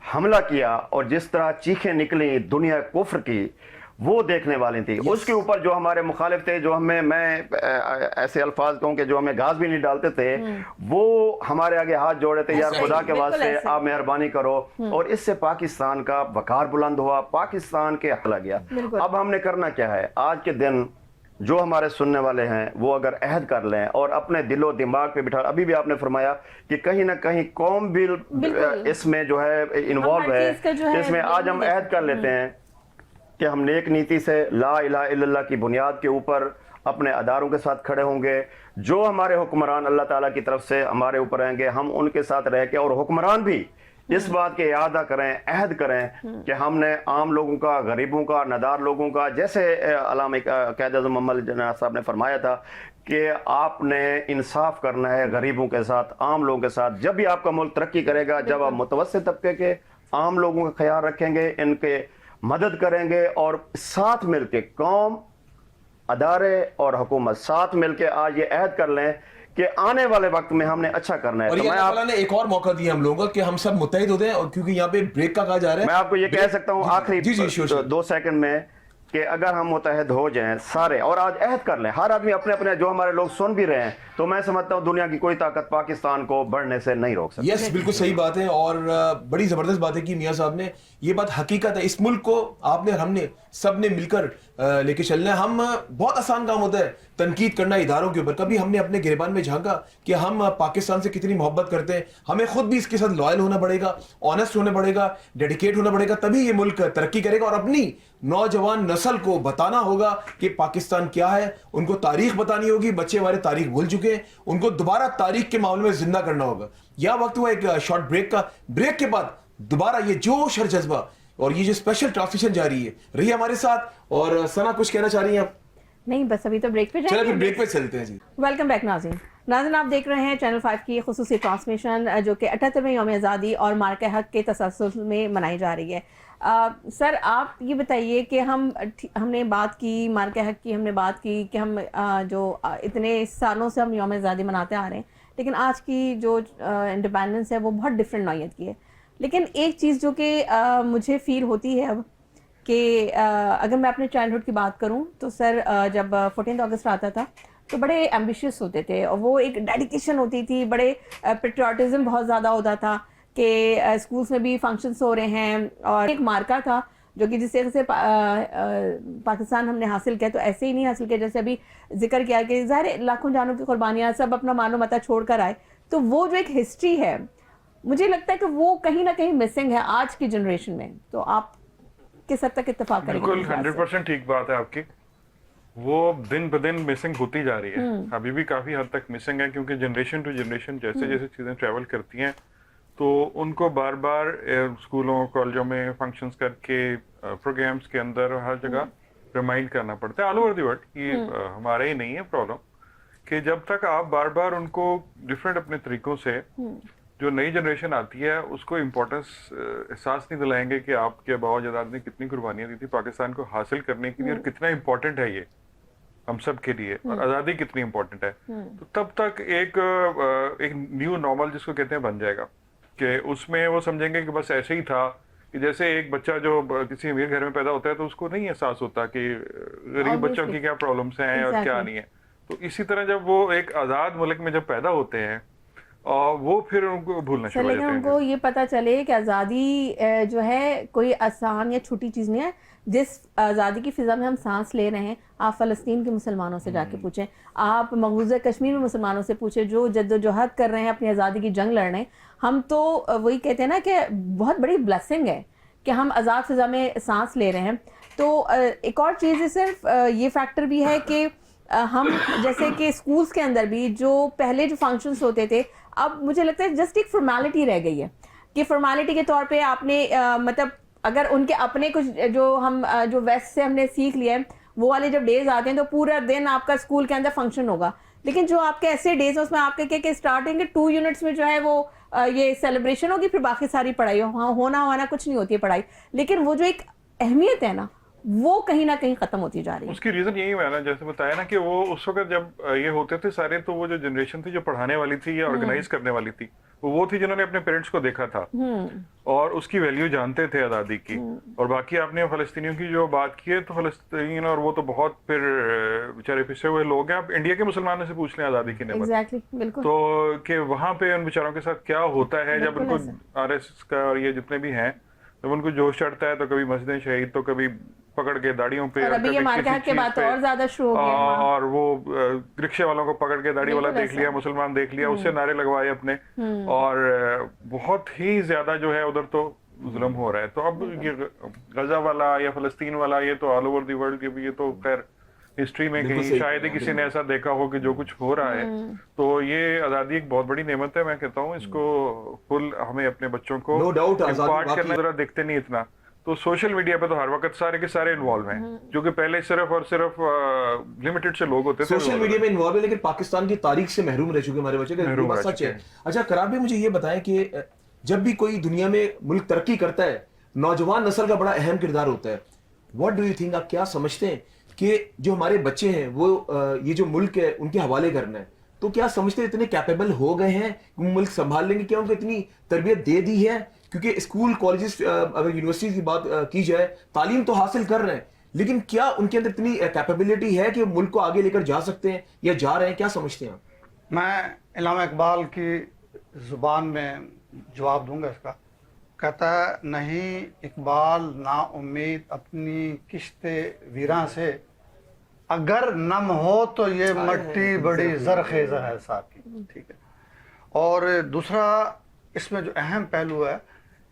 G: हमला किया और जिस तरह चीखें निकली दुनिया कुफ्र की, वो देखने वाली थी। उसके ऊपर जो हमारे मुखालिफ थे, जो मैं ऐसे अल्फाज कहूँ कि जो हमें घास भी नहीं डालते थे, वो हमारे आगे हाथ जोड़े थे, यार खुदा के वास्ते आप मेहरबानी करो। और इससे पाकिस्तान का वकार बुलंद हुआ, पाकिस्तान के हल गया। अब हमने करना क्या है? आज के दिन जो हमारे सुनने वाले हैं वो अगर अहद कर लें और अपने दिलो दिमाग पे बिठा, अभी भी आपने फरमाया कि कहीं ना कहीं कौम भी इसमें जो है इन्वॉल्व है, इसमें आज हम अहद कर लेते हैं कि हम नेक नीति से ला इलाहा इल्लल्लाह की बुनियाद के ऊपर अपने अदारों के साथ खड़े होंगे। जो हमारे हुक्मरान अल्लाह ताला की तरफ से हमारे ऊपर रहेंगे, हम उनके साथ रह के, और हुक्मरान भी इस बात के यादा करें, अहद करें कि हमने आम लोगों का, गरीबों का, नदार लोगों का, जैसे अल्लामा क़ायद-ए-आज़म मोहम्मद जनाब साहब ने फरमाया था कि आपने इंसाफ करना है गरीबों के साथ, आम लोगों के साथ। जब भी आपका मुल्क तरक्की करेगा, जब आप मुतवस्सित तबके के आम लोगों का ख्याल रखेंगे, इनके मदद करेंगे, और साथ मिलके कौम, अदारे और हुकूमत साथ मिलके आज ये अहद कर लें कि आने वाले वक्त में हमने अच्छा करना है।
B: और
G: तो
B: ये
G: मैं
B: अल्लाह ने एक और मौका दिया हम लोगों को कि हम सब मुत्तहिद हो जाएं, और क्योंकि यहाँ पे ब्रेक का कहा जा रहा है,
G: मैं आपको ये कह सकता हूँ आखिरी
B: जी,
G: 2 सेकंड में कि अगर हम मुत्तहिद हो जाएं सारे और आज अहद कर लें, हर आदमी अपने अपने, जो हमारे लोग सुन भी रहे हैं, तो मैं समझता हूँ दुनिया की कोई ताकत पाकिस्तान को बढ़ने से नहीं रोक सकती।
B: यस, बिल्कुल सही बात है। और बड़ी जबरदस्त बात है कि मियां साहब ने ये बात, हकीकत है, इस मुल्क को आपने और हमने सब ने मिलकर लेके चलना है। हम बहुत आसान काम होता है तनकीद करना इदारों के ऊपर, कभी हमने अपने गिरबान में झांका कि हम पाकिस्तान से कितनी मोहब्बत करते हैं। हमें खुद भी इसके साथ लॉयल होना पड़ेगा, ऑनेस्ट होना पड़ेगा, डेडिकेट होना पड़ेगा, तभी ये मुल्क तरक्की करेगा। और अपनी नौजवान नस्ल को बताना होगा कि पाकिस्तान क्या है, उनको तारीख बतानी होगी। बच्चे हमारे तारीख भूल चुके हैं, उनको दोबारा तारीख के मामले में जिंदा करना होगा। यह वक्त हुआ एक शॉर्ट ब्रेक का। ब्रेक के बाद दोबारा ये जोश और जज्बा और ये जो स्पेशल ट्रांसमिशन जारी है, रही हमारे साथ। और सना, कुछ कहना चाह रही हैं आप?
A: नहीं, बस अभी तो ब्रेक पे
B: चलो
A: जाएंगे।
B: फिर ब्रेक पे चलते हैं जी।
A: वेलकम बैक नाज़रीन। नाज़रीन, आप देख रहे हैं चैनल 5 की खुसूसी ट्रांसमिशन जो कि 78वें यौम आज़ादी और मार्के हक के तसल्सल में मनाई जा रही है। सर, आप ये बताइए कि हमने बात की मार्के हक की, हमने बात की कि हम इतने सालों से हम यौम आज़ादी मनाते आ रहे हैं, लेकिन आज की जो इंडिपेंडेंस है वो बहुत डिफरेंट नौइयत की है। लेकिन एक चीज़ जो कि मुझे फील होती है अब कि अगर मैं अपने चाइल्डहुड की बात करूं तो सर, जब 14 अगस्त आता था तो बड़े एम्बिशियस होते थे, और वो एक डेडिकेशन होती थी, बड़े पेट्रियाटिज्म बहुत ज़्यादा होता था कि स्कूल्स में भी फंक्शंस हो रहे हैं। और एक मार्का था जो कि जिस तरह से पाकिस्तान हमने हासिल किया, तो ऐसे ही नहीं हासिल किया जैसे अभी जिक्र किया कि ज़ाहिर लाखों जानों की कुर्बानियाँ, सब अपना मानो मता छोड़ कर आए। तो वो जो एक हिस्ट्री है, मुझे लगता है कि वो कहीं ना कहीं मिसिंग है आज की जनरेशन में। तो आप किस हद तक इत्तेफाक करेंगे?
E: बिल्कुल 100% ठीक बात है आपकी। वो दिन ब दिन मिसिंग होती जा रही है, अभी भी काफी हद तक मिसिंग है, क्योंकि जनरेशन टू जनरेशन जैसे जैसे चीजें ट्रेवल करती हैं तो उनको बार बार स्कूलों कॉलेजों में फंक्शंस करके, प्रोग्राम्स के अंदर, हर जगह रिमाइंड करना पड़ता है, ऑल ओवर द वर्ल्ड। ये हमारे ही नहीं है प्रॉब्लम, कि जब तक आप बार बार उनको डिफरेंट अपने तरीकों से, जो नई जनरेशन आती है उसको इम्पोर्टेंस एहसास नहीं दिलाएंगे कि आपके बावजूद ने कितनी कुर्बानियां दी थी पाकिस्तान को हासिल करने के लिए, और कितना इम्पोर्टेंट है ये हम सब के लिए, और आज़ादी कितनी इम्पोर्टेंट है, तो तब तक एक न्यू नॉर्मल जिसको कहते हैं बन जाएगा, कि उसमें वो समझेंगे कि बस ऐसे ही था। कि जैसे एक बच्चा जो किसी अमीर घर में पैदा होता है तो उसको नहीं एहसास होता कि गरीब बच्चों की क्या प्रॉब्लम्स हैं और क्या नहीं है। तो इसी तरह जब वो एक आज़ाद मुल्क में जब पैदा होते हैं और वो फिर उनको भूलना शुरू हो जाते हैं।
A: उनको ये पता चले कि आज़ादी जो है कोई आसान या छोटी चीज़ नहीं है। जिस आज़ादी की फ़िज़ा में हम सांस ले रहे हैं, आप फ़लस्तीन के मुसलमानों से जाके पूछें, आप मकबूजा कश्मीर में मुसलमानों से पूछें जो जद्दोजहद कर रहे हैं, अपनी आज़ादी की जंग लड़ रहे हैं। हम तो वही कहते हैं ना कि बहुत बड़ी ब्लेसिंग है कि हम आज़ाद फ़िज़ा में सांस ले रहे हैं। तो एक और चीज़ है, सिर्फ ये फैक्टर भी है कि हम जैसे कि स्कूल्स के अंदर भी जो पहले जो फंक्शंस होते थे, अब मुझे लगता है जस्ट एक फॉर्मेलिटी रह गई है कि फॉर्मेलिटी के तौर पे आपने मतलब अगर उनके अपने कुछ जो वेस्ट से हमने सीख लिया है, वो वाले जब डेज आते हैं तो पूरा दिन आपका स्कूल के अंदर फंक्शन होगा। लेकिन जो आपके ऐसे डेज हैं उसमें आपके क्या स्टार्टिंग के 2 यूनिट्स में जो है वो ये सेलिब्रेशन होगी, फिर बाकी सारी पढ़ाई होना कुछ नहीं होती है पढ़ाई। लेकिन वो जो एक अहमियत है ना, वो कहीं ना कहीं खत्म होती जा रही है।
E: उसकी रीजन यही है ना, जैसे बताया ना कि वो उस वक्त जब ये होते थे सारे, तो वो जो जनरेशन थी जो पढ़ाने वाली थी या ऑर्गेनाइज करने वाली थी, वो थी जिन्होंने अपने पेरेंट्स को देखा था और उसकी वैल्यू जानते थे आज़ादी की। और बाकी आपने फ़लस्तीनियों की जो बात की है, तो फ़लस्तीन और वो तो बहुत फिर बेचारे पिछड़े हुए लोग हैं। आप इंडिया के मुसलमानों से पूछ लें आज़ादी की नेमत,
A: एग्जैक्टली, बिल्कुल।
E: तो कि वहाँ पे उन बेचारों के साथ क्या होता है जब
A: बिल्कुल
E: उनको आरएसएस का और ये जितने भी हैं, जब उनको जोश चढ़ता है तो कभी मस्जिदें शहीद, तो कभी पकड़ के दाढ़ियों पे,
A: और अभी ये
E: कभी
A: मार्के
E: किसी
A: हक के
E: चीज़
A: बाद तो
E: पे,
A: और ज्यादा शुरू हो गया है।
E: और वो रिक्शे वालों को पकड़ के दाढ़ी वाला
A: बिल्कुल
E: देख
A: ऐसा।
E: लिया, मुसलमान देख लिया, उससे नारे लगवाए अपने, और बहुत ही ज्यादा जो है उधर तो जुल्म हो रहा है। तो अब ये गजा वाला या फलस्तीन वाला, ये तो ऑल ओवर द वर्ल्ड के भी, ये तो खैर हिस्ट्री में
B: बिल्कुल
E: कहीं
B: सही
E: शायद ही
B: कहा,
E: किसी ने ऐसा देखा हो कि जो कुछ हो रहा है। तो ये आज़ादी एक बहुत बड़ी नेमत है, मैं कहता हूँ इसको फुल हमें अपने बच्चों को
B: No doubt, आज़ादी
E: इम्पार्ट
B: वाकई-
E: करना। जरा देखते नहीं इतना, तो सोशल मीडिया पे तो हर वक्त सारे के सारे इन्वॉल्व हैं, जो कि पहले सिर्फ और सिर्फ लिमिटेड से लोग होते थे।
B: सोशल मीडिया में इन्वॉल्व है, लेकिन पाकिस्तान की तारीख से महरूम रह चुके हमारे बच्चे,
E: महरूम
B: बात
E: रह
B: सच है।
E: चुके
B: अच्छा करार भाई, मुझे ये बताएं कि जब भी कोई दुनिया में मुल्क तरक्की करता है, नौजवान नस्ल का बड़ा अहम किरदार होता है। व्हाट डू यू थिंक, आप क्या समझते हैं कि जो हमारे बच्चे हैं वो ये जो मुल्क है उनके हवाले करना है, तो क्या समझते हैं इतने कैपेबल हो गए हैं कि मुल्क संभाल लेंगे? क्या उनको इतनी तरबियत दे दी है? क्योंकि स्कूल कॉलेजेस अगर यूनिवर्सिटी की बात की जाए, तालीम तो हासिल कर रहे हैं, लेकिन क्या उनके अंदर इतनी कैपेबिलिटी है कि मुल्क को आगे लेकर जा सकते हैं या जा रहे हैं? क्या समझते हैं आप?
C: मैं इल्लामा इकबाल की जुबान में जवाब दूंगा इसका। कहता है, नहीं इकबाल ना उम्मीद अपनी किश्ते वीरां से, अगर नम हो तो ये मट्टी बड़ी जरखेज़ है साहब की। ठीक है। और दूसरा इसमें जो अहम पहलू है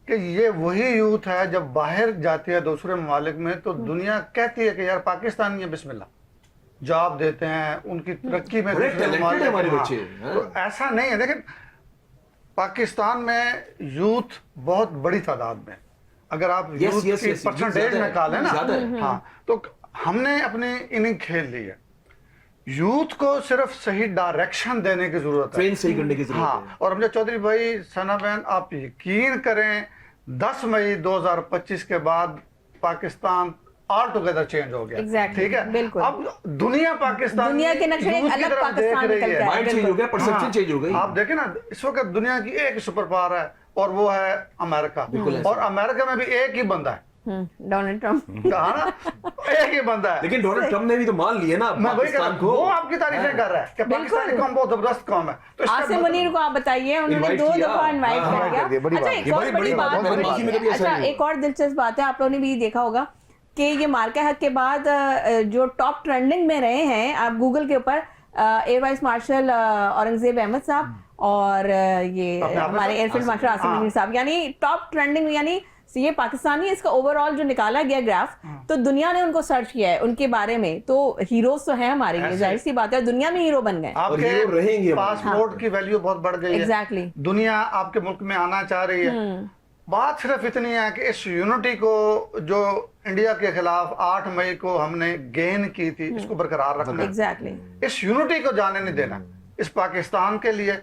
C: कि ये वही यूथ है जब बाहर जाती है दूसरे ममालिक में, तो दुनिया कहती है कि यार पाकिस्तानी है, बिस्मिल्लाह, जॉब देते हैं, उनकी तरक्की में
B: बड़े
C: दूसरे
B: talented
C: ममालिक-
B: है हमारे
C: हाँ।
B: बच्चे, हाँ।
C: तो ऐसा नहीं है। देखिए पाकिस्तान में यूथ बहुत बड़ी तादाद में, अगर आप
B: Yes,
C: यूथ
B: yes,
C: की
B: yes,
C: परसेंटेज
B: ज़्यादा है,
C: निकालें ना,
B: ज़्यादा है।
C: हाँ, तो हमने अपनी इनिंग खेल ली है। यूथ को सिर्फ सही डायरेक्शन देने की जरूरत है।
B: ट्रेन सही करने की जरूरत है।
C: हाँ, और हमजा चौधरी भाई, सना बहन, आप यकीन करें 10 मई 2025 के बाद पाकिस्तान ऑल टुगेदर चेंज हो गया।
A: Exactly,
C: ठीक है,
A: बिल्कुल।
C: अब दुनिया पाकिस्तान
A: दुनिया के नक्शे एक
C: यूथ की
A: अलग
C: तरफ
A: पाकिस्तान
C: देख रही
A: निकल के
C: है।
A: आया।
B: माइंड चेंज हो गया, परसेप्शन
C: हाँ,
B: चेंज हो गई।
C: आप देखें ना, इस वक्त दुनिया की एक सुपर पावर है और वो है अमेरिका। और अमेरिका में भी एक ही बंदा है,
A: डोनाल्ड ट्रम्प।
C: कहा ना, एक ही बंदा है।
B: लेकिन डोनाल्ड ट्रम्प ने भी तो मान लिया ना
C: मैं वही कह रहा
B: पाकिस्तान
C: हूं,
B: को।
C: वो आपकी तारीफें कर रहा है कि
A: बिल्कुल।
C: पाकिस्तानी कौम बहुत जबरदस्त कौम है। तो इसका
A: आसिम
C: मतलब-
A: मुनीर को आप बताइए, उन्होंने
B: Invite
A: 2
B: किया।
A: दफा इनवाइट
B: हाँ,
A: किया।
F: कर दिया, बड़ी
A: अच्छा,
F: बात।
A: एक
B: ये
A: और
B: बड़ी
A: बड़ी बात
B: बड़ी बात है।
A: अच्छा, एक और दिलचस्प बात है, आप लोगों ने भी देखा होगा कि ये मार्का हक के बाद जो टॉप ट्रेंडिंग में रहे हैं, आप गूगल के ऊपर air vice marshal Aurangzeb Ahmed साहब और ये
C: अपने आप में
A: हमारे एयरफील्ड मार्शल आसिम
C: हाँ।
A: मुनीर साहब, यानी टॉप ट्रेंडिंग, यानी ये पाकिस्तानी, इसका ओवरऑल जो निकाला गया ग्राफ, तो दुनिया ने उनको सर्च किया है उनके बारे में। तो हीरोज तो हैं हमारे लिए,
C: ऐसे-
A: जाहिर सी बात है, दुनिया में हीरो बन गए।
B: और हीरो रहेंगे
C: आपके
B: हमारे।
C: पासपोर्ट की वैल्यू बहुत बढ़ गई है।
A: Exactly.
C: दुनिया आपके मुल्क में आना चाह रही है। बात सिर्फ इतनी है कि इस यूनिटी को जो इंडिया के खिलाफ 8 मई को हमने गेन की थी, इसको बरकरार रखना है।
A: एग्जैक्टली।
C: इस यूनिटी को जाने नहीं देना। इस पाकिस्तान के लिए,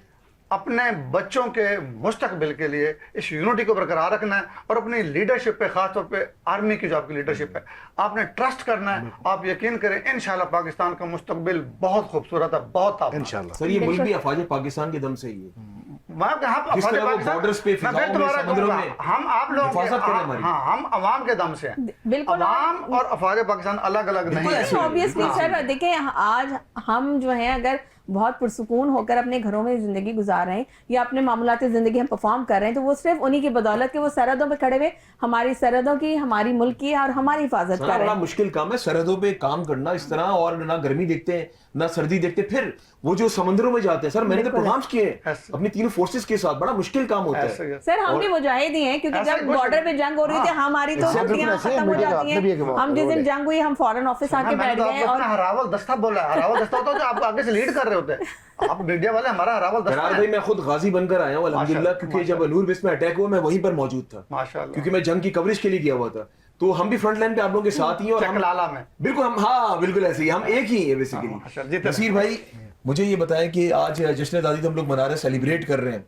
C: अपने बच्चों के मुस्तकबिल के लिए इस यूनिटी को बरकरार रखना है। और अपनी लीडरशिप पे, खासतौर पे आर्मी की जो आपकी लीडरशिप है, आपने ट्रस्ट करना है। आप यकीन करें, इंशाल्लाह पाकिस्तान का मुस्तकबिल बहुत खूबसूरत है, बहुत ताबा।
F: इंशाल्लाह।
B: सर ये मुल्क भी अफवाज पाकिस्तान के दम से ही है।
C: मैं कहा
B: जिस तरह वो borders पे,
C: मैं फिर
B: फिजाओं में,
C: दोबारा
B: समुद्रों
C: कहूंगा,
B: में
C: हम आप लोगों
B: हिफाजत करें
C: के
B: हमारी।
C: हाँ, हम अवाम के दम से हैं।
A: बिल्कुल।
C: अवाम और अफवाज पाकिस्तान अलग अलग नहीं है।
A: ऑब्वियसली सर, देखिए आज हम जो हैं, अगर बहुत पुरसुकून होकर अपने घरों में जिंदगी गुजार रहे हैं या अपने मामूलाती जिंदगी हम परफॉर्म कर रहे हैं, तो वो सिर्फ उन्हीं की बदौलत के वो सरहदों पे खड़े हुए हमारी सरहदों की, हमारी मुल्क की और हमारी हिफाजत कर रहे
B: बड़ा
A: हैं।
B: मुश्किल काम है सरहदों पे काम करना इस तरह, और ना गर्मी देखते हैं ना सर्दी देखते, फिर वो जो समुद्रों में जाते हैं। सर मैंने तो प्रोग्राम्स किए हैं
C: ऐसे।
B: अपनी तीनों फोर्सेस के साथ, बड़ा मुश्किल काम होता
C: ऐसे
B: है।
C: ही है।
A: सर हम भी मुजाहिद ही हैं, क्योंकि
C: ऐसा
A: जब
C: कुछ
A: बॉर्डर पे जंग हो रही थी, हमारी तो
F: ऐसे
A: छुट्टियां
F: ऐसे
A: खत्म हो
F: मीडिया का
A: जाती
F: आपने भी एक
A: हैं। हम जिस दिन
F: रोल है।
A: जंग हुई, हम फौरन ऑफिस आके
C: मैंने
A: बैठ
C: तो
A: गए
C: आपको
A: और
C: अपना हरावल दस्ता बोला है। हरावल दस्ता होता है जो आप आगे से लीड कर रहे होते हैं। आप मीडिया वाले हमारा हरावल दस्ता
B: करार
C: है।
B: भाई मैं खुद गाजी बनकर आया हूँ अल्हम्दुलिल्लाह, क्योंकि जब नूर बेस में अटैक हुआ मैं वहीं पर मौजूद था,
C: माशाल्लाह।
B: क्योंकि मैं जंग की कवरेज के लिए गया हुआ था। तो हम भी फ्रंट लाइन पे आप लोगों के साथ ही हैं, और हम
C: चकलाला में।
B: बिल्कुल हम, हाँ बिल्कुल ऐसे ही हम एक ही है बेसिकली।
C: माशाल्लाह, जीते
B: नसीर भाई मुझे ये बताएं कि आज जश्न आज़ादी तो हम लोग मना रहे हैं, सेलिब्रेट कर रहे हैं,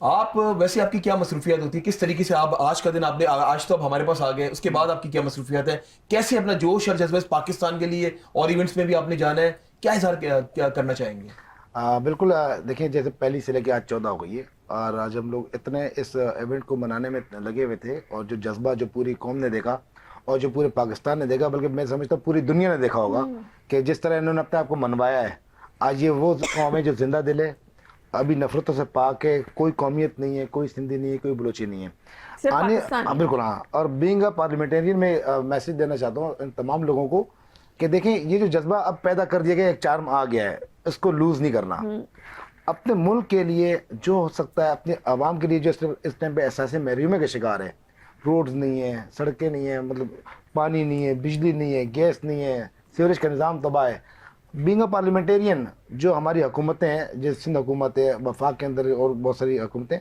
B: आप वैसे आपकी क्या मसरूफियात होती है, किस तरीके से आप आज का दिन आपने आज तो आप हमारे पास आ गए, उसके बाद आपकी क्या मसरूफियात है, कैसे अपना जोश और जज्बा इस पाकिस्तान के लिए और इवेंट्स में भी आपने जाना है, क्या इजहार क्या करना चाहेंगे?
F: बिल्कुल, देखिए जैसे पहली से लेकर आज 14 हो गई है और आज हम लोग इतने इस इवेंट को मनाने में लगे हुए थे और जो जज्बा जो पूरी कौम ने देखा और जो पूरे पाकिस्तान ने देखा, बल्कि मैं समझता हूँ पूरी दुनिया ने देखा होगा कि जिस तरह इन्होंने अपने आप को मनवाया है, आज ये वो कौम है जो जिंदा दिल है, अभी नफरतों से पाक है, कोई कौमियत नहीं है, कोई सिंधी नहीं है, कोई बलोची नहीं है।
A: सिर्फ पाकिस्तान
F: हाँ, बिल्कुल हाँ। और बीइंग अ पार्लियामेंटेरियन में मैसेज देना चाहता हूँ इन तमाम लोगों को कि देखें ये जो जज्बा अब पैदा कर दिया गया, एक चार्म आ गया है, इसको लूज नहीं करना। अपने मुल्क के लिए जो हो सकता है, अपने आवाम के लिए जो इस टाइम पे एहसास महरूमी के शिकार है, रोड्स नहीं है, सड़कें नहीं है, मतलब पानी नहीं है, बिजली नहीं है, गैस नहीं है, सीवरेज का निज़ाम तबाह है। बीइंग अ पार्लियामेंटेरियन जो हमारी हुकूमतें हैं, जैसे सिंध हुकूमत है, वफाक के अंदर और बहुत सारी हुकूमतें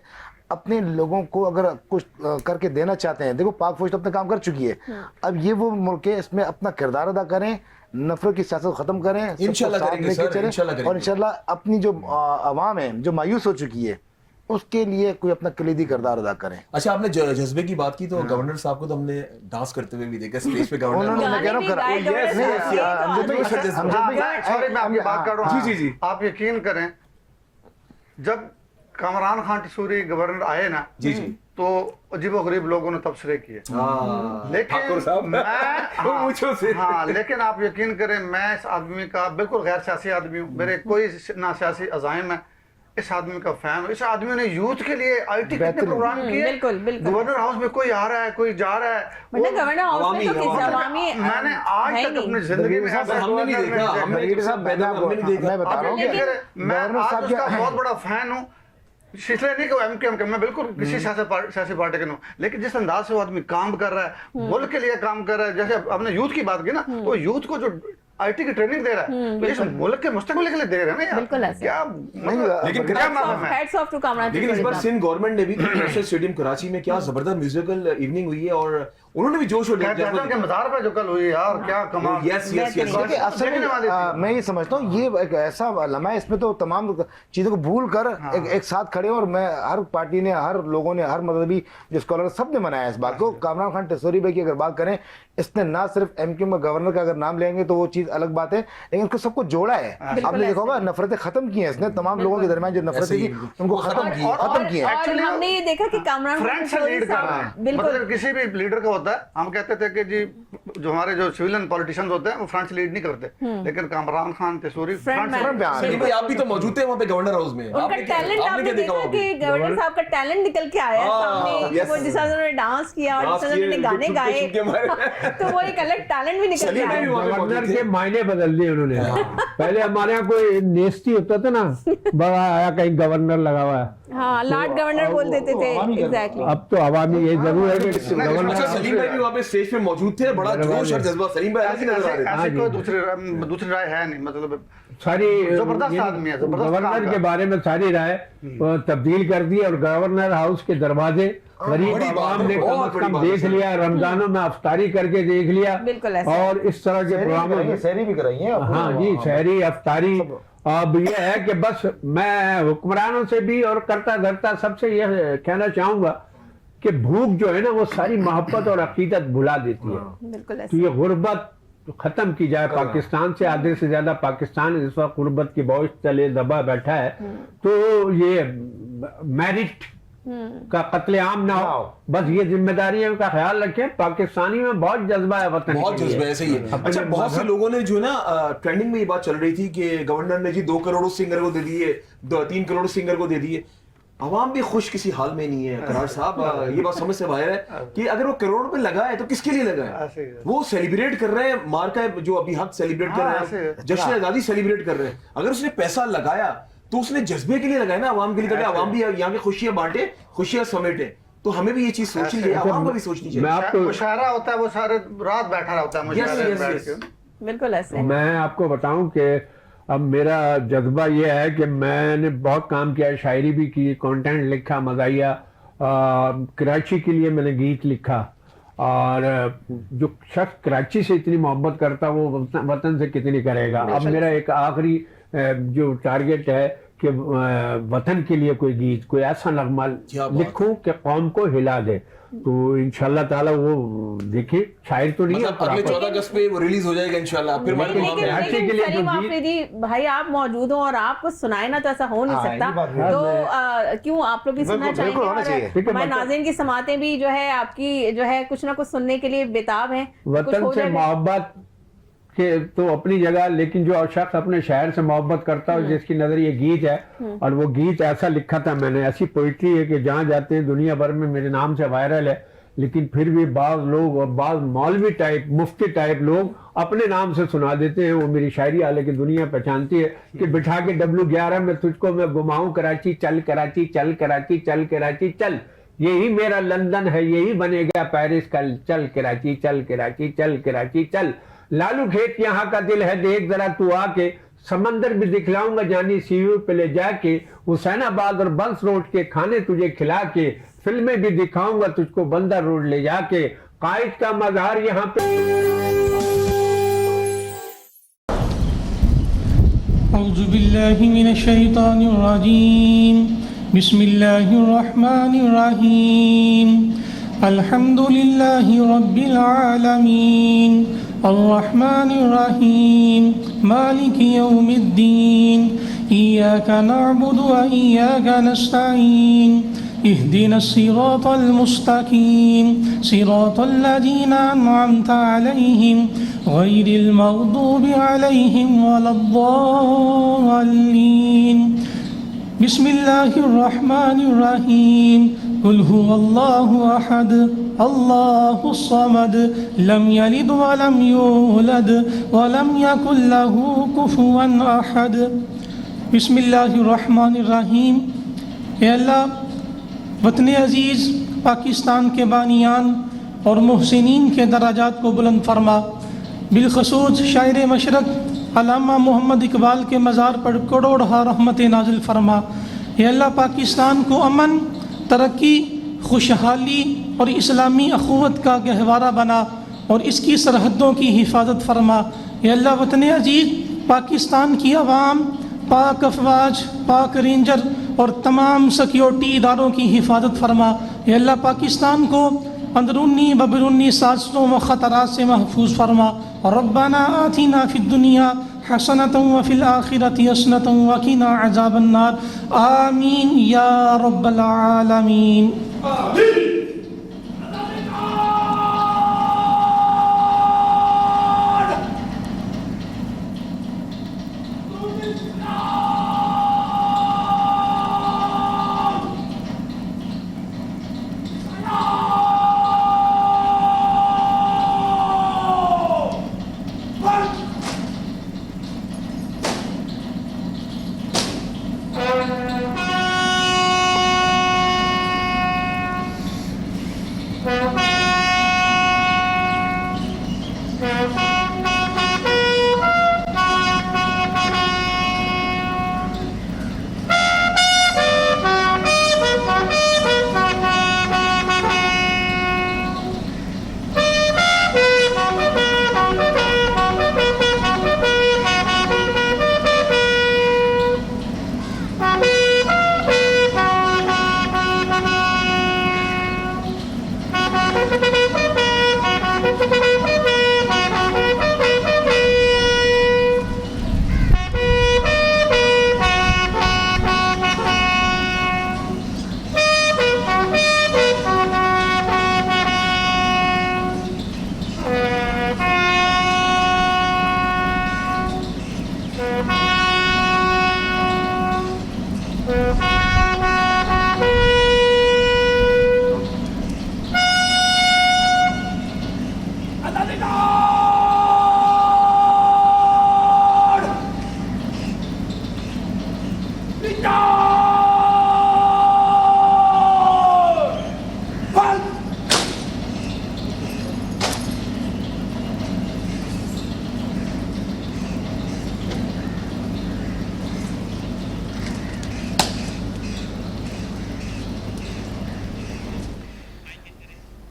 F: अपने लोगों को अगर कुछ करके देना चाहते हैं, देखो पाक फौज तो अपना काम कर चुकी है, अब ये वो मुल्क है, इसमें अपना किरदार अदा करें, नफरत की सियासत खत्म करें,
B: इंशाल्लाह करेंगे सर, इंशाल्लाह करेंगे।
F: और इंशाल्लाह अपनी जो आवाम है जो मायूस हो चुकी है उसके लिए कोई अपना कलीदी किरदार अदा करें।
B: अच्छा, आपने जज्बे की बात की तो गवर्नर साहब को तो हमने डांस करते हुए भी देखा स्टेज पे।
F: उन्होंने
B: गवर्नर
F: मैं कह रहा हूं
A: गाने भी गाए,
F: नहीं,
A: गवर्नर साहब
F: हम जब
A: के
C: सॉरी मैं आपकी बात कर रहा हूँ।
B: जी, जी, जी।
C: आप यकीन करें, जब कामरान खान टसूरी गवर्नर आए ना,
B: जी, जी।
C: तो अजीबो गरीब लोगों ने तबसरे किए,
B: ठाकुर
C: लेकिन
B: साहब,
C: मैं
B: मुझे से
C: हाँ, लेकिन आप यकीन करें मैं इस आदमी का बिल्कुल गैर सियासी आदमी हूँ, मेरे कोई ना सियासी अज़ाइम है, इस आदमी का फैन हूँ। इस आदमी ने यूथ के लिए आईटी कितने प्रोग्राम किए,
A: बिल्कुल, बिल्कुल।
C: गवर्नर हाउस में कोई आ रहा है, कोई जा रहा है,
A: मतलब गवर्नर हाउस में तो किसी अवामी
C: मैंने आज
A: है
C: तक
A: नहीं।
C: अपनी जिंदगी में ऐसा
B: हमने नहीं
C: गवर्नर
B: देखा,
C: नहीं
B: हमने
C: देखा।
B: साहब हमने नहीं देखा।
F: मैं बता रहा हूँ
C: लेकिन
F: कि
C: मैं
F: गवर्नर
C: आज
F: साहब
C: उसका
F: क्या
C: बहुत बड़ा फैन हूँ, इसलिए नहीं कि एमकेएम के, मैं बिल्कुल किसी सियासी पार्टी के नहीं हूँ, लेकिन जिस अंदाज से वो आदमी काम कर रहा है, मुल्क के लिए काम कर रहा है, जैसे आपने यूथ की बात की ना, तो यूथ को जो आईटी की ट्रेनिंग दे रहा है, तो इस मुल्क के मुस्तकबिल के लिए दे रहे हैं ना यार।
A: बिल्कुल ऐसा।
C: क्या
B: लेकिन
C: क्या मालूम है।
A: हेड्स ऑफ टू कामरान
B: लेकिन इस
A: टसूरी
B: बार
A: साहब।
B: सिंध गवर्नमेंट ने भी नेशनल स्टेडियम कराची में क्या जबरदस्त म्यूजिकल इवनिंग हुई है और उन्होंने भी जोश और
C: कहते के मज़ार पे जो कल हुई यार, क्या कमाल।
B: Yes yes yes.
F: देखिए, असल
C: देखने वाली
F: में
C: थी।
F: मैं ये समझता हूँ ये एक ऐसा लम्हा है, इसमें तो तमाम चीज़ों को भूल कर एक साथ खड़े, और मैं हर पार्टी ने, हर लोगों ने, हर मजहबी जो स्कॉलर सब ने मनाया इस बात को। कामरान खान टसूरी भाई की अगर बात करें, इसने ना सिर्फ एमक्यूएम का गवर्नर का अगर नाम लेंगे तो वो चीज़ अलग बात है, लेकिन उसको सबको जोड़ा है। आपने देखा होगा नफरतें खत्म की हैं इसने, तमाम लोगों के दरमियान जो नफरतें थी उनको खत्म की हैं।
A: और हमने ये देखा कि कामरान
C: फ्रंट से
A: टसूरी
C: लीड कर रहा है,
A: साहब बिल्कुल
C: मतलब किसी भी लीडर का होता है, हम कहते थे कि जी जो हमारे जो सिविलियन पॉलिटिशियंस होते हैं वो फ्रंट से लीड नहीं करते, लेकिन कामरान खान टसूरी
A: Front man।
F: फ्रंट पे आ रहे
B: सलीम भाई आप भी तो मौजूद थे वहाँ पे गवर्नर हाउस में,
A: उनका टैलेंट आपने देखा कि गवर्नर साहब का टैलेंट निकल के आया है सामने,
B: yes।
A: वो जिस तरह से उन्होंने डांस किया और जिस तरह से उन्होंने गाने गाए, तो वो एक अलग टैलेंट भी निकल के
B: सलीम भाई भी
A: आया।
B: वहाँ पे मौजूद
D: गवर्नर
B: थे।
D: के मायने बदल दिए उन्होंने। पहले हमारे यहाँ कोई नेस्टी होता था ना, बड़ा आया कहीं गवर्नर लगा हुआ है,
A: हाँ, लॉर्ड गवर्नर बोल देते थे, एग्जैक्टली।
D: अब तो अवामी ये जरूर है कि
B: अच्छा,
D: गवर्नर
B: सलीम भाई भी वहाँ पे स्टेज पे मौजूद थे, बड़ा जोश और जज्बा सलीम भाई अलग ही नजर आ रहे थे।
C: ऐसी कोई दूसरी राय है नहीं, मतलब
D: सारी
C: जबरदस्त आदमी है, जबरदस्त काम
D: गवर्नर
C: कर।
D: के बारे में सारी राय तब्दील कर दी, और गवर्नर हाउस के दरवाजे गरीब
B: बड़ी बात
D: आवाम
B: है,
D: ने कम
B: बहुत
D: से
B: बड़ी
D: कम
B: बात है
D: देख
B: सर।
D: लिया, रमजानों में अफ्तारी करके देख लिया,
A: बिल्कुल ऐसा।
D: और इस तरह के प्रोग्रामों में
F: शहरी भी कराई है।
D: हाँ जी, शहरी अफ्तारी। अब ये है कि बस मैं हुक्मरानों से भी और करता धरता सबसे ये कहना चाहूंगा कि भूख जो है ना वो सारी मोहब्बत और अकीदत भुला देती है,
A: बिल्कुल
D: तो
A: ऐसा।
D: ये गुर्बत खत्म की जाए पाकिस्तान से। आधे से ज्यादा पाकिस्तान इस वक्त गुर्बत की बहुत तले दबा बैठा है, तो ये मैरिट का कत्लेआम ना हो, बस ये जिम्मेदारियों का ख्याल रखें। पाकिस्तानी में बहुत जज्बा है वतन
B: बहुत
D: के लिए।
B: जज्बा है, सही है। अच्छा, बहुत से लोगों ने जो है ना ट्रेंडिंग में ये बात चल रही थी कि गवर्नर ने जी 2 करोड़ सिंगर को दे दिए, 3 करोड़ सिंगर को दे दिए। आवाम भी खुश किसी हाल में नहीं है करार साहब, ये बात समझ से बाहर है कि अगर वो करोड़ रुपए लगाए तो किसके लिए लगाए?
C: ऐसे ही है।
B: वो सेलिब्रेट कर रहे हैं, मार का जो अभी हक सेलिब्रेट कर
C: हाँ,
B: रहे
C: ऐसे
B: हैं,
C: है।
B: जश्न आजादी सेलिब्रेट कर रहे हैं। अगर उसने पैसा लगाया तो उसने जज्बे के लिए लगाया ना, आवाम के लिए, ताकि आवाम भी यहाँ की खुशियां बांटे, खुशियां समेटे। तो हमें भी ये चीज सोचनी चाहिए, आवाम को भी सोचनी
D: मैं
B: चाहिए।
D: आपको
C: मुशायरा होता है, वो सारे रात बैठा रहा होता है मुशायरे
B: yes,
C: बैठ
B: yes।
C: के।
A: बिल्कुल ऐसे।
D: मैं आपको बताऊं कि अब मेरा जज्बा ये है कि मैंने बहुत काम किया, शायरी भी की, कंटेंट लिखा, मज़ाहिया, कराची के लिए मैंने गीत लिखा, और जो शख्स कराची से इतनी मोहब्बत करता वो वतन से कितनी करेगा। अब मेरा एक आखिरी जो टारगेट है कि वतन के लिए कोई गीत, कोई ऐसा नगमा
B: क्या बात
D: लिखूं कि कौम को हिला दे। तो इंशाल्लाह ताला वो देखिए, शायर तो नहीं है
B: मतलब अगले 14 अगस्त पे वो रिलीज हो जाएगा इंशाल्लाह। फिर हमारे
A: लेकिन
B: प्रोग्राम में
D: नाचे के लिए जो
A: सलीम
D: गीत-
A: आफरीदी भाई आप मौजूद हो और आप कुछ सुनाए ना, तो ऐसा हो नहीं
F: हाँ,
A: सकता।
F: ये बात है।
A: तो क्यों आप लोग भी सुनना
F: बिल्कुल,
A: चाहेंगे?
F: बिल्कुल होना चाहिए।
A: और
D: ठीक है,
A: हमारे
D: मतलब-
A: नाज़रीन की समातें भी जो है आपकी जो है कुछ ना कुछ सुनने के लिए बेताब हैं। कुछ
D: वतन
A: हो
D: से
A: जाएगा।
D: मोहब्बत के तो अपनी जगह, लेकिन जो शख्स अपने शहर से मोहब्बत करता है, जिसकी नजर ये गीत है, और वो गीत ऐसा लिखा था मैंने, ऐसी पोइट्री है कि जहाँ जाते हैं दुनिया भर में मेरे नाम से वायरल है, लेकिन फिर भी बाज लोग और बाज मौलवी टाइप, मुफ्ती टाइप लोग अपने नाम से सुना देते हैं। वो मेरी शायरी हालांकि दुनिया पहचानती है कि बिठा के W11 में तुझको मैं घुमाऊं कराची, चल कराची, चल कराची, चल कराची, चल, यही मेरा लंदन है, यही बनेगा पेरिस कल, चल कराची, चल कराची, चल कराची, चल, लालू खेत यहाँ का दिल है, देख जरा तू आके, समंदर भी दिखलाऊंगा जानी सीयू पे ले जाके, हुसैनाबाद और बंस रोड के खाने तुझे खिला के, फिल्में भी दिखाऊंगा तुझको बंदर रोड ले जाके, कायद का मज़ार यहाँ पे।
H: अऊज़ु बिल्लाहि मिनश शैतानिर रजीम, बिस्मिल्लाहिर रहमानिर रहीम, अल्हम्दुलिल्लाहि रब्बिल आलमीन, अर्रहमानिर रहीम, मालिकि यौमिद्दीन, इय्याका नअबुदु व इय्याका नस्तईन, इहदिनस सिरातल मुस्तकीम, सिरातल लज़ीना अनअमता अलैहिम, गैरिल मग़दूबि अलैहिम वलद्दाल्लीन। बिस्मिल्लाहिर रहमानिर रहीम, कुल हुवल्लाहु अहद, अल्लाहुस समद, लम यलिद व लम यूलद व लम यकुल लहू कुफुवन अहद। बिस्मिल्लाहिर रहमानिर रहीम। ए अल्लाह, वतन अज़ीज़ पाकिस्तान के बानियान और मुहसिनीन के दराजात को बुलंद फरमा। बिलखसूस शायर मशरक़ अल्लामा मोहम्मद इकबाल के मज़ार पर करोड़हा रहमत नाजिल फरमा। या अल्लाह, पाकिस्तान को अमन, तरक्की, खुशहाली और इस्लामी अखुवत का गहवारा बना और इसकी सरहदों की हिफाजत फरमा। या अल्लाह, वतन अज़ीज़ पाकिस्तान की आवाम, पाक अफवाज, पाक रेंजर और तमाम सिक्योरिटी इदारों की हिफाजत फरमा। या अल्लाह, पाकिस्तान को अंदरूनी बबरूनी साज़िशों व ख़तरात से महफूज फरमा। रब्बना आतिना फिद दुनिया हसनतन व फिल आखिरति हसनतन व क़िना अज़ाबन्नार। आमीन या रब्बल आलमीन।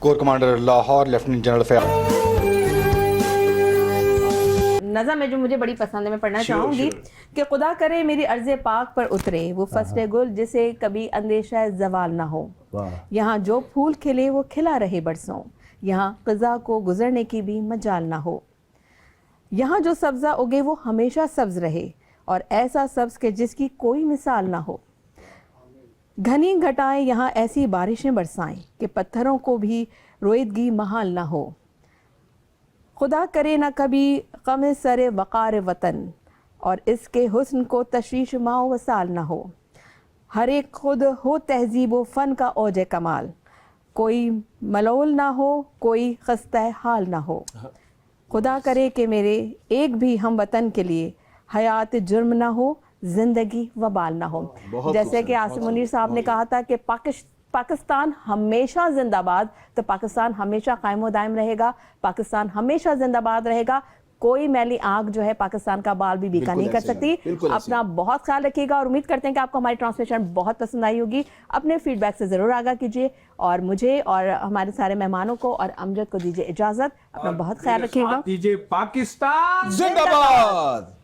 I: Core commander Lahore lieutenant general Fayyaz.
A: नज़म है जो मुझे बड़ी पसंद है, मैं पढ़ना
B: Sure,
A: चाहूँगी
B: sure.
A: कि खुदा करे मेरी अर्ज़ पाक पर उतरे वो फसले गुल जिसे कभी अंदेशा जवाल ना हो। यहाँ जो फूल खिले वो खिला रहे बरसों, यहाँ क़ज़ा को गुजरने की भी मजाल ना हो। यहाँ जो सब्ज़ा उगे वो हमेशा सब्ज़ रहे और ऐसा सब्ज़ के जिसकी कोई मिसाल ना हो। घनी घटाएं यहाँ ऐसी बारिशें बरसाएं कि पत्थरों को भी रोईदगी महाल ना हो। खुदा करे ना कभी ग़म सरे वक़ार वतन और इसके हुस्न को तशवीश माओ वसाल ना हो। हर एक खुद हो तहजीब व फ़न का औज कमाल, कोई मलोल ना हो कोई खस्ता हाल ना हो। खुदा करे कि मेरे एक भी हम वतन के लिए हयात जुर्म ना हो, जिंदगी वबाल ना हो। जैसे कि आसिम मुनीर साहब ने कहा था कि पाकिस्तान हमेशा जिंदाबाद, तो पाकिस्तान हमेशा कायम व दायम रहेगा, पाकिस्तान हमेशा जिंदाबाद रहेगा। कोई मैली आग जो है पाकिस्तान का बाल भी बीका नहीं कर सकती। अपना बहुत ख्याल रखिएगा और उम्मीद करते हैं कि आपको हमारी ट्रांसलेशन बहुत पसंद आई होगी। अपने फीडबैक से ज़रूर आगाह कीजिए और मुझे और हमारे सारे मेहमानों को और अमजद को दीजिए इजाज़त। अपना बहुत ख्याल रखिएगा।
D: दीजिए पाकिस्तान
B: जिंदाबाद।